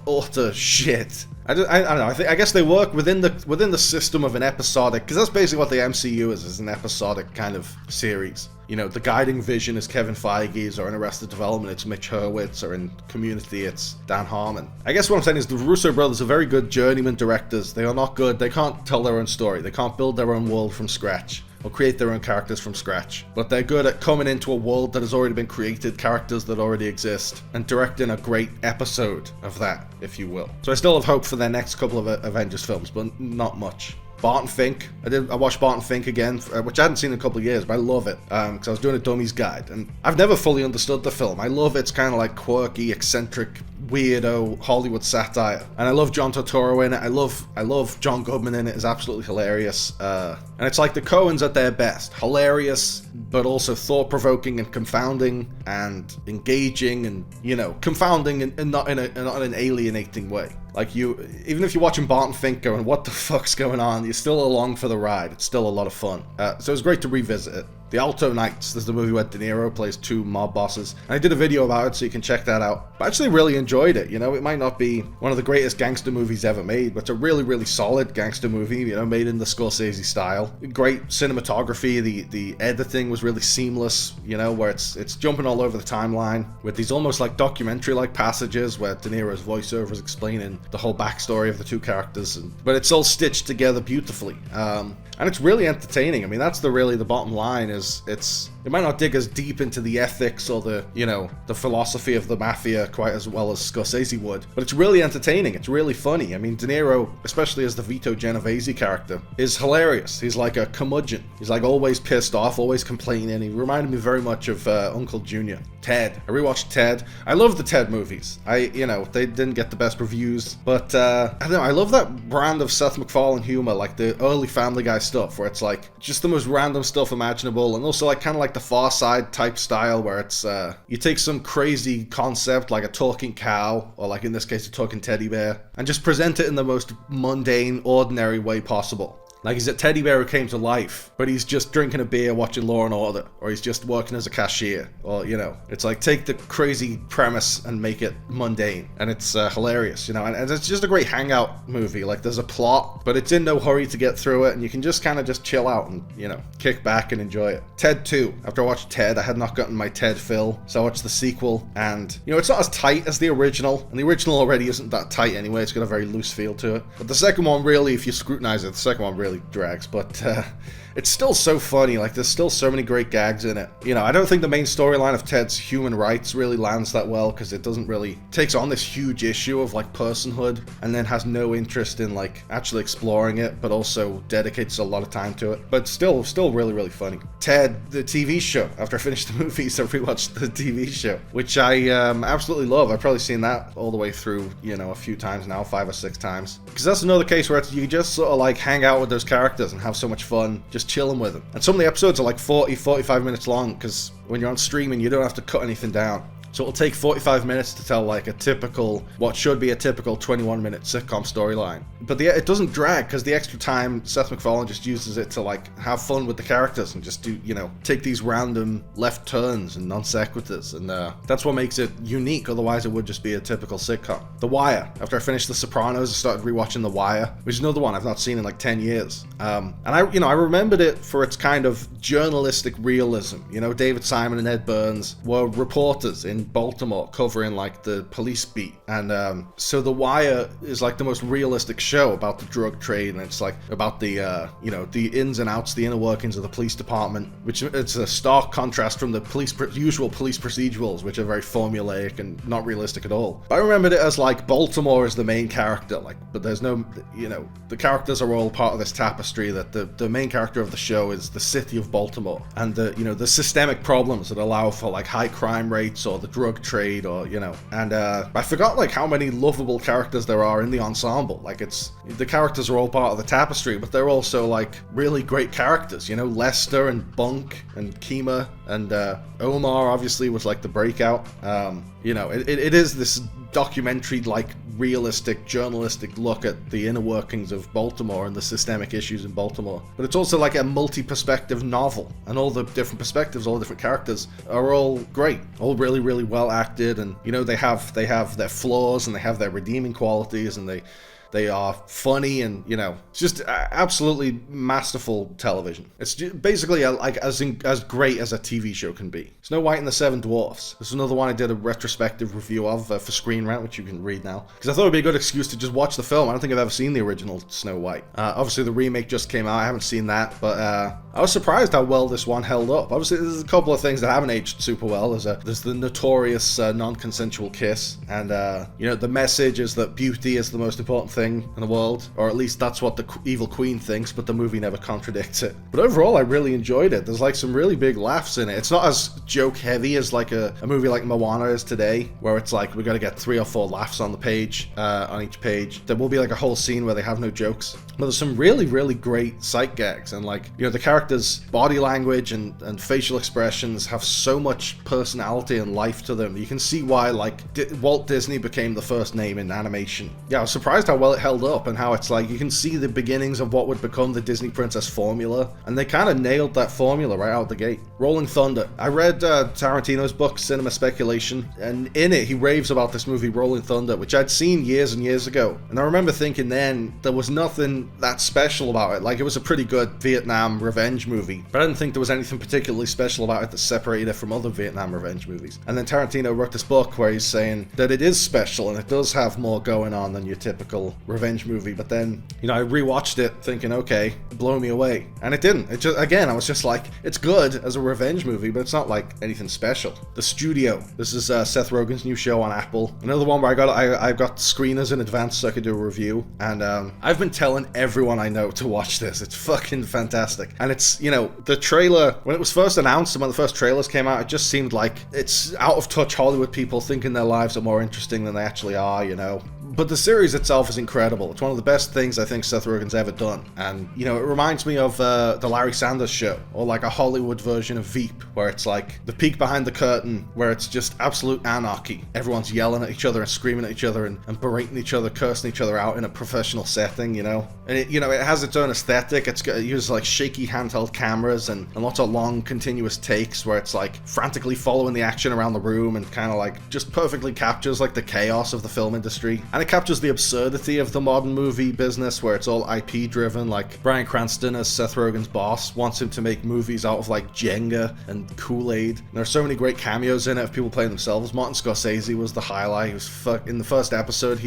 utter shit. I don't know. I guess they work within the system of an episodic, because that's basically what the MCU is an episodic kind of series. You know, the guiding vision is Kevin Feige's, or in Arrested Development it's Mitch Hurwitz, or in Community it's Dan Harmon. I guess what I'm saying is the Russo brothers are very good journeyman directors. They are not good. They can't tell their own story. They can't build their own world from scratch, or create their own characters from scratch. But they're good at coming into a world that has already been created, characters that already exist, and directing a great episode of that, if you will. So I still have hope for their next couple of Avengers films, but not much. Barton Fink. I watched Barton Fink again, which I hadn't seen in a couple of years, but I love it, because I was doing a dummies guide, and I've never fully understood the film. I love its kind of like quirky, eccentric, weirdo Hollywood satire, and I love John Turturro in it. I love John Goodman in it. It's absolutely hilarious, and it's like the Coens at their best. Hilarious, but also thought-provoking and confounding and engaging, and, you know, confounding and not in an alienating way. Like, even if you're watching Barton Fink going, what the fuck's going on, you're still along for the ride. It's still a lot of fun. So it was great to revisit it. The Alto Knights, there's the movie where De Niro plays two mob bosses. And I did a video about it, so you can check that out. But I actually really enjoyed it. You know, it might not be one of the greatest gangster movies ever made, but it's a really, really solid gangster movie, you know, made in the Scorsese style. Great cinematography. The editing was really seamless, you know, where it's jumping all over the timeline with these almost like documentary-like passages where De Niro's voiceover is explaining the whole backstory of the two characters. But it's all stitched together beautifully. And it's really entertaining. I mean, that's the bottom line is it might not dig as deep into the ethics or the philosophy of the mafia quite as well as Scorsese would, but it's really entertaining. It's really funny. I mean, De Niro, especially as the Vito Genovese character, is hilarious. He's like a curmudgeon. He's like always pissed off, always complaining. He reminded me very much of Uncle Junior. Ted. I rewatched Ted. I love the Ted movies. They didn't get the best reviews, but I don't know, I love that brand of Seth MacFarlane humor, like the early Family Guy stuff, where it's like just the most random stuff imaginable, and also like kind of like the Far Side type style, where it's you take some crazy concept like a talking cow, or like in this case a talking teddy bear, and just present it in the most mundane, ordinary way possible. Like he's a teddy bear who came to life, but he's just drinking a beer watching Law and Order, or he's just working as a cashier, or, you know, it's like take the crazy premise and make it mundane, and it's hilarious, you know, and it's just a great hangout movie. Like there's a plot, but it's in no hurry to get through it, and you can just kind of just chill out and, you know, kick back and enjoy it. Ted 2. After I watched Ted, I had not gotten my Ted fill, so I watched the sequel, and, you know, it's not as tight as the original, and the original already isn't that tight anyway. It's got a very loose feel to it, but the second one really, if you scrutinize it, the second one really drags, but it's still so funny. Like there's still so many great gags in it. You know, I don't think the main storyline of Ted's human rights really lands that well, because it doesn't really takes on this huge issue of like personhood, and then has no interest in like actually exploring it, but also dedicates a lot of time to it. But still really, really funny. Ted, the TV show. After I finished the movies, I rewatched the TV show, which I absolutely love. I've probably seen that all the way through, you know, a few times now, 5 or 6 times, because that's another case where you just sort of like hang out with those characters and have so much fun just chilling with them. And some of the episodes are like 45 minutes long, because when you're on streaming you don't have to cut anything down. So it'll take 45 minutes to tell like what should be a typical 21-minute sitcom storyline. But it doesn't drag, because the extra time, Seth MacFarlane just uses it to like have fun with the characters and just do, you know, take these random left turns and non sequiturs, and that's what makes it unique. Otherwise it would just be a typical sitcom. The Wire. After I finished The Sopranos, I started rewatching The Wire, which is another one I've not seen in like 10 years. And I remembered it for its kind of journalistic realism. You know, David Simon and Ed Burns were reporters in Baltimore covering like the police beat, and so The Wire is like the most realistic show about the drug trade, and it's like about the the ins and outs, the inner workings of the police department, which it's a stark contrast from the usual police procedurals, which are very formulaic and not realistic at all. But I remembered it as like Baltimore is the main character, like, but there's no, you know, the characters are all part of this tapestry, that the main character of the show is the city of Baltimore, and the systemic problems that allow for like high crime rates or the drug trade, or, you know, and I forgot like how many lovable characters there are in the ensemble. Like the characters are all part of the tapestry, but they're also like really great characters, you know, Lester and Bunk and Kima and Omar obviously was like the breakout. You know, it is this documentary, like realistic, journalistic look at the inner workings of Baltimore and the systemic issues in Baltimore. But it's also like a multi-perspective novel, and all the different perspectives, all the different characters are all great, all really, really well acted, and you know, they have their flaws and they have their redeeming qualities, and they are funny, and you know, it's just absolutely masterful television. It's basically like as great as a TV show can be. Snow White and the Seven Dwarfs. This is another one I did a retrospective review of for Screen Rant, which you can read now, because I thought it'd be a good excuse to just watch the film. I don't think I've ever seen the original Snow White. Obviously the remake just came out. I haven't seen that, but I was surprised how well this one held up. Obviously there's a couple of things that haven't aged super well. There's the notorious non-consensual kiss, and you know, the message is that beauty is the most important thing in the world, or at least that's what the evil queen thinks, but the movie never contradicts it. But overall I really enjoyed it. There's like some really big laughs in it. It's not as joke heavy as like a movie like Moana is today, where it's like we gotta get 3 or 4 laughs on the page, on each page. There will be like a whole scene where they have no jokes, but there's some really, really great sight gags, and like, you know, the characters' body language and facial expressions have so much personality and life to them. You can see why like Walt Disney became the first name in animation. Yeah, I was surprised how well it held up, and how it's like you can see the beginnings of what would become the Disney Princess formula, and they kind of nailed that formula right out the gate. Rolling Thunder. I read Tarantino's book Cinema Speculation, and in it he raves about this movie Rolling Thunder, which I'd seen years and years ago, and I remember thinking then there was nothing that special about it. Like, it was a pretty good Vietnam revenge movie, but I didn't think there was anything particularly special about it that separated it from other Vietnam revenge movies. And then Tarantino wrote this book where he's saying that it is special and it does have more going on than your typical revenge movie. But then, you know, I rewatched it thinking, okay, blow me away, and it didn't. It just, again, I was just like, it's good as a revenge movie, but it's not like anything special. The Studio. This is Seth Rogen's new show on Apple. Another one where I got screeners in advance so I could do a review, and I've been telling everyone I know to watch this. It's fucking fantastic. And it's, you know, the trailer, when it was first announced and when the first trailers came out, it just seemed like it's out of touch Hollywood people thinking their lives are more interesting than they actually are, you know. But the series itself is incredible. It's one of the best things I think Seth Rogen's ever done. And, you know, it reminds me of the Larry Sanders Show, or like a Hollywood version of Veep, where it's like the peek behind the curtain, where it's just absolute anarchy. Everyone's yelling at each other and screaming at each other and berating each other, cursing each other out in a professional setting, you know. And it, you know, it has its own aesthetic. It uses like shaky handheld cameras and lots of long continuous takes where it's like frantically following the action around the room, and kind of like just perfectly captures like the chaos of the film industry. And it captures the absurdity of the modern movie business, where it's all IP driven. Like Bryan Cranston as Seth Rogen's boss wants him to make movies out of like Jenga and Kool-Aid. And there are so many great cameos in it of people playing themselves. Martin Scorsese was the highlight. He was in the first episode.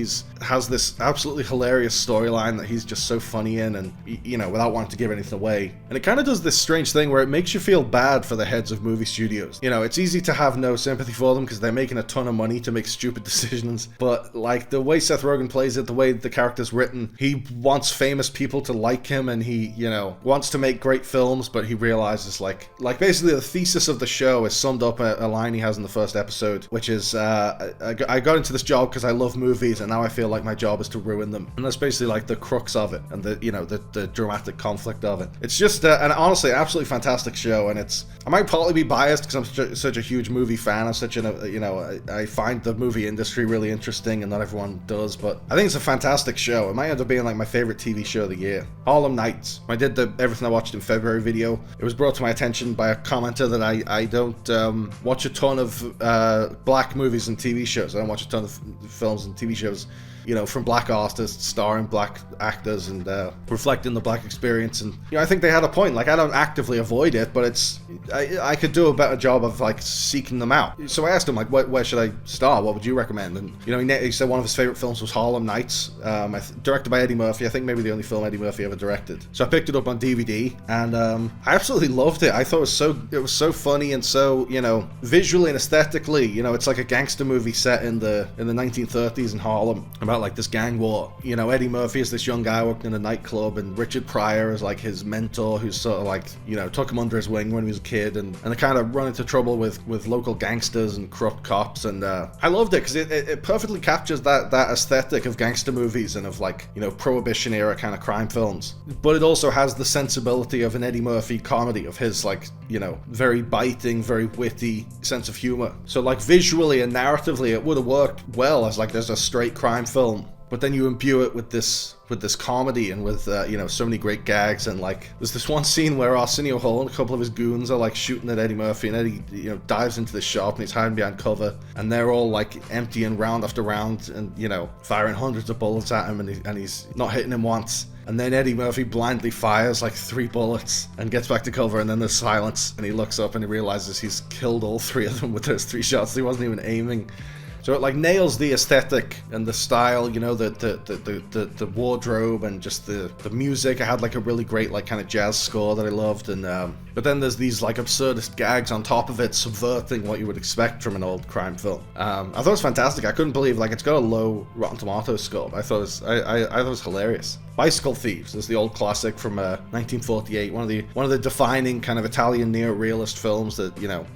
Has this absolutely hilarious storyline that he's just so funny in, and you know, without wanting to give anything away. And it kind of does this strange thing where it makes you feel bad for the heads of movie studios. You know, it's easy to have no sympathy for them because they're making a ton of money to make stupid decisions. But like the way Seth Rogen plays it, the way the character's written, he wants famous people to like him, and he, you know, wants to make great films, but he realizes like basically the thesis of the show is summed up a line he has in the first episode, which is I got into this job because I love movies, and now I feel like my job is to ruin them. And that's basically like the crux of it, and the, you know, the dramatic conflict of it. It's just and honestly an absolutely fantastic show, and it's, I might partly be biased because I'm such a huge movie fan. I'm such an, you know, I find the movie industry really interesting, and not everyone does, but I think it's a fantastic show. It might end up being like my favorite TV show of the year. Harlem Nights. I did the Everything I Watched in February video. It was brought to my attention by a commenter that I don't watch a ton of black movies and TV shows. I don't watch a ton of films and TV shows, you know, from black artists starring black actors and reflecting the black experience. And, you know, I think they had a point. Like, I don't actively avoid it, but it's, I could do a better job of like seeking them out. So I asked him like, where should I start? What would you recommend? And, you know, he said one of his favorite films was Harlem Nights, directed by Eddie Murphy. I think maybe the only film Eddie Murphy ever directed. So I picked it up on DVD, and I absolutely loved it. I thought it was so funny and so, you know, visually and aesthetically, you know, it's like a gangster movie set in the 1930s in Harlem about like this gang war. You know, Eddie Murphy is this young guy working in a nightclub, and Richard Pryor is like his mentor, who's sort of like, you know, took him under his wing when he was a kid, and they kind of run into trouble with local gangsters and corrupt cops. And I loved it because it perfectly captures that aesthetic of gangster movies and of like, you know, Prohibition era kind of crime films. But it also has the sensibility of an Eddie Murphy comedy, of his like, you know, very biting, very witty sense of humor. So like visually and narratively it would have worked well as like there's a straight crime film. But then you imbue it with this comedy and with, you know, so many great gags. And like, there's this one scene where Arsenio Hall and a couple of his goons are like shooting at Eddie Murphy, and Eddie, you know, dives into the shop and he's hiding behind cover, and they're all like emptying round after round and, you know, firing hundreds of bullets at him, and he's not hitting him once. And then Eddie Murphy blindly fires like 3 bullets and gets back to cover, and then there's silence, and he looks up and he realizes he's killed all 3 of them with those 3 shots. He wasn't even aiming. So it like nails the aesthetic and the style, you know, the wardrobe and just the music. I had like a really great like kind of jazz score that I loved, and but then there's these like absurdist gags on top of it, subverting what you would expect from an old crime film. I thought it was fantastic. I couldn't believe, like, it's got a low Rotten Tomatoes score. I thought it was hilarious. Bicycle Thieves is the old classic from 1948, one of the defining kind of Italian neo-realist films that, you know,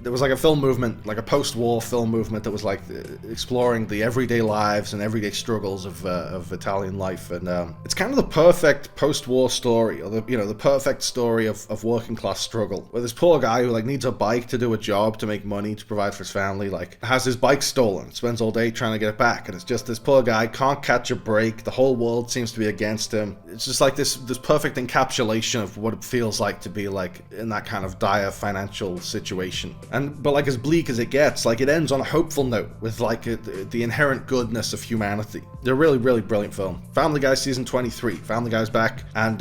there was like a film movement, like a post-war film movement that was like exploring the everyday lives and everyday struggles of Italian life, and it's kind of the perfect post-war story, or the perfect story of working class struggle, where this poor guy who like needs a bike to do a job to make money to provide for his family, like has his bike stolen, spends all day trying to get it back, and it's just this poor guy can't catch a break. The whole world seems to be against him. It's just like this perfect encapsulation of what it feels like to be like in that kind of dire financial situation. But like as bleak as it gets, like it ends on a hopeful note with like the inherent goodness of humanity. They're really, really brilliant film. Family Guy season 23. Family Guy's back, and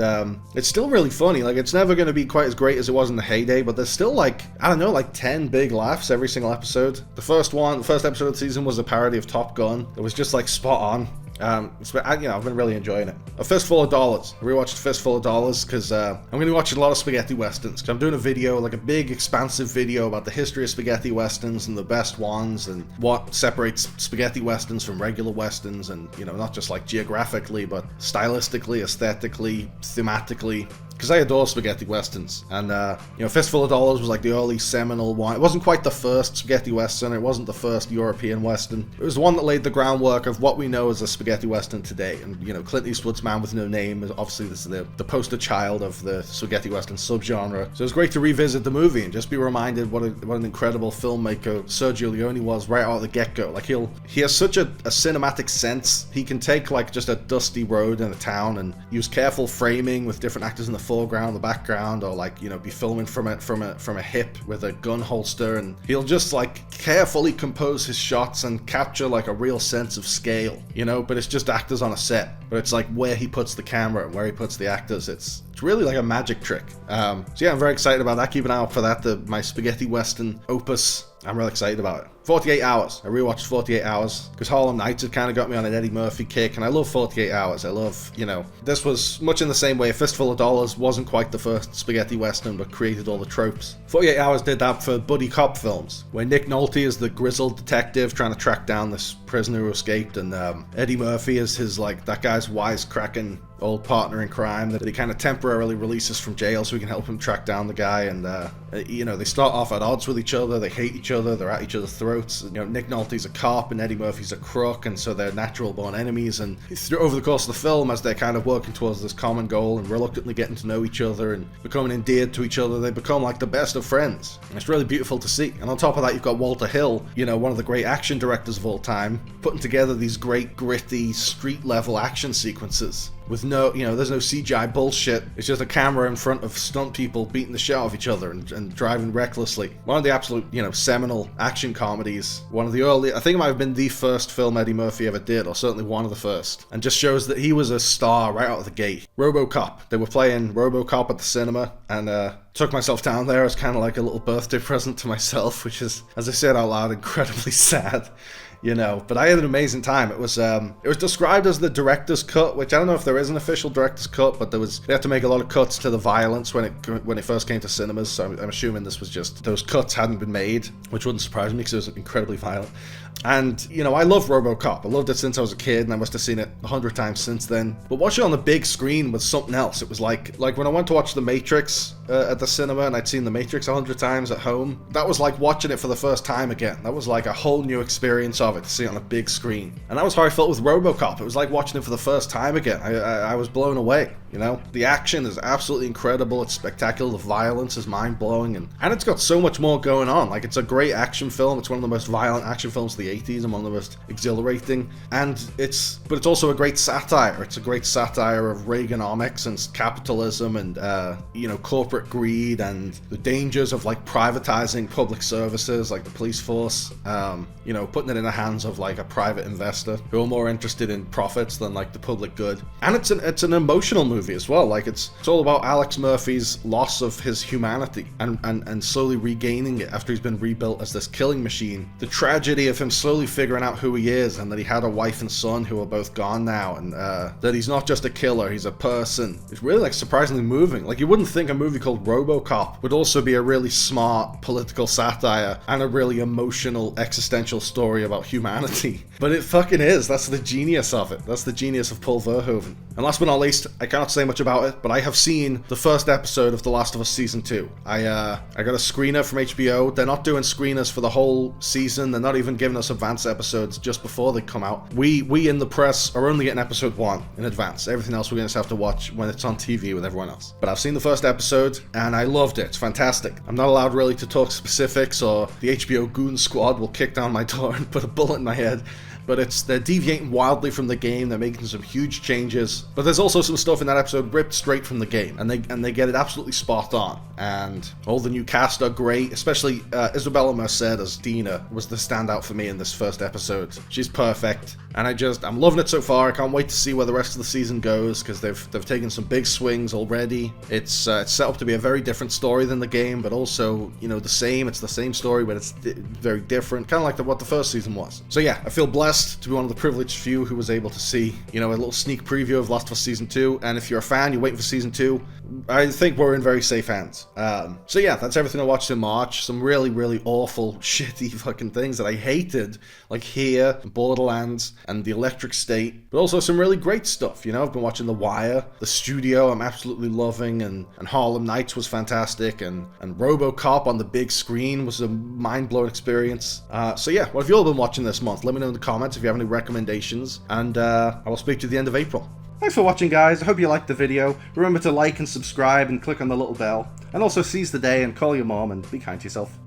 it's still really funny. Like, it's never going to be quite as great as it was in the heyday, but there's still like, I don't know, like 10 big laughs every single episode. The first episode of the season was a parody of Top Gun. It was just like spot on. I've been really enjoying it. A Fistful of Dollars. I rewatched Fistful of Dollars because I'm going to be watching a lot of spaghetti westerns. Because I'm doing a video, like a big expansive video about the history of spaghetti westerns and the best ones and what separates spaghetti westerns from regular westerns, and, you know, not just like geographically, but stylistically, aesthetically, thematically. Because I adore spaghetti westerns, and Fistful of Dollars was like the early seminal one. It wasn't quite the first spaghetti western, it wasn't the first European western. It was the one that laid the groundwork of what we know as a spaghetti western today. And, you know, Clint Eastwood's Man with No Name is obviously the poster child of the spaghetti western subgenre. So it's great to revisit the movie and just be reminded what an incredible filmmaker Sergio Leone was right out of the get-go. Like, he has such a cinematic sense. He can take like just a dusty road in a town and use careful framing with different actors in the foreground, the background, or like, you know, be filming from a hip with a gun holster, and he'll just like carefully compose his shots and capture like a real sense of scale, you know. But it's just actors on a set, but it's like where he puts the camera and where he puts the actors. It's really like a magic trick. So yeah, I'm very excited about that. Keep an eye out for that. My spaghetti western opus. I'm really excited about it. 48 Hours. I rewatched 48 Hours because Harlem Nights had kind of got me on an Eddie Murphy kick, and I love 48 Hours. I love, you know, this was much in the same way. A Fistful of Dollars wasn't quite the first spaghetti western, but created all the tropes. 48 Hours did that for buddy cop films, where Nick Nolte is the grizzled detective trying to track down this prisoner who escaped, and Eddie Murphy is his, like, that guy's wisecracking old partner in crime that he kind of temporarily releases from jail so he can help him track down the guy. And you know, they start off at odds with each other, they hate each other, they're at each other's throats. You know, Nick Nolte's a cop and Eddie Murphy's a crook, and so they're natural born enemies. And over the course of the film, as they're kind of working towards this common goal and reluctantly getting to know each other and becoming endeared to each other, they become like the best of friends. And it's really beautiful to see. And on top of that, you've got Walter Hill, you know, one of the great action directors of all time, putting together these great gritty street level action sequences with no, you know, there's no CGI bullshit. It's just a camera in front of stunt people beating the shit out of each other and driving recklessly. One of the absolute, you know, seminal action comedies. One of the early, I think it might have been the first film Eddie Murphy ever did, or certainly one of the first. And just shows that he was a star right out of the gate. RoboCop. They were playing RoboCop at the cinema, and took myself down there as kind of like a little birthday present to myself, which is, as I said out loud, incredibly sad. You know, but I had an amazing time. It was described as the director's cut, which I don't know if there is an official director's cut, but they had to make a lot of cuts to the violence when it first came to cinemas. So I'm assuming this was just those cuts hadn't been made, which wouldn't surprise me because it was incredibly violent. And, you know, I love RoboCop. I loved it since I was a kid, and I must have seen it 100 times since then. But watching it on the big screen was something else. It was like when I went to watch The Matrix at the cinema, and I'd seen The Matrix 100 times at home. That was like watching it for the first time again. That was like a whole new experience of it, to see it on a big screen. And that was how I felt with RoboCop. It was like watching it for the first time again. I was blown away, you know? The action is absolutely incredible. It's spectacular. The violence is mind-blowing, and it's got so much more going on. Like, it's a great action film. It's one of the most violent action films of the 80s and one of the most exhilarating. But it's also a great satire. It's a great satire of Reaganomics and capitalism and, you know, corporate greed and the dangers of, like, privatizing public services like the police force, you know, putting it in the hands of, like, a private investor who are more interested in profits than, like, the public good. And it's an emotional movie as well. Like, it's all about Alex Murphy's loss of his humanity and slowly regaining it after he's been rebuilt as this killing machine. The tragedy of him slowly figuring out who he is, and that he had a wife and son who are both gone now, and that he's not just a killer, he's a person. It's really, like, surprisingly moving. Like, you wouldn't think a movie called RoboCop would also be a really smart political satire and a really emotional existential story about humanity. But it fucking is. That's the genius of it. That's the genius of Paul Verhoeven. And last but not least, I cannot say much about it, but I have seen the first episode of The Last of Us Season 2. I got a screener from HBO. They're not doing screeners for the whole season. They're not even giving us advance episodes just before they come out. We in the press are only getting episode 1 in advance. Everything else we're going to have to watch when it's on TV with everyone else. But I've seen the first episode, and I loved it. It's fantastic. I'm not allowed really to talk specifics, or the HBO Goon Squad will kick down my door and put a bullet in my head. But they're deviating wildly from the game. They're making some huge changes. But there's also some stuff in that episode ripped straight from the game, and they get it absolutely spot on. And all the new cast are great, especially Isabella Merced as Dina was the standout for me in this first episode. She's perfect, and I'm loving it so far. I can't wait to see where the rest of the season goes, because they've taken some big swings already. It's set up to be a very different story than the game, but also, you know, the same. It's the same story, but it's very different, kind of like what the first season was. So yeah, I feel blessed to be one of the privileged few who was able to see, you know, a little sneak preview of Last of Us Season 2, and if you're a fan, you're waiting for Season 2, I think we're in very safe hands. So yeah, that's everything I watched in March. Some really, really awful, shitty fucking things that I hated, like Here, Borderlands, and The Electric State, but also some really great stuff, you know. I've been watching The Wire, The Studio I'm absolutely loving, and Harlem Nights was fantastic, and RoboCop on the big screen was a mind-blowing experience. So yeah, what have you all been watching this month? Let me know in the comments if you have any recommendations, and I will speak to you at the end of April. Thanks for watching, guys. I hope you liked the video. Remember to like and subscribe and click on the little bell. And also seize the day and call your mom and be kind to yourself.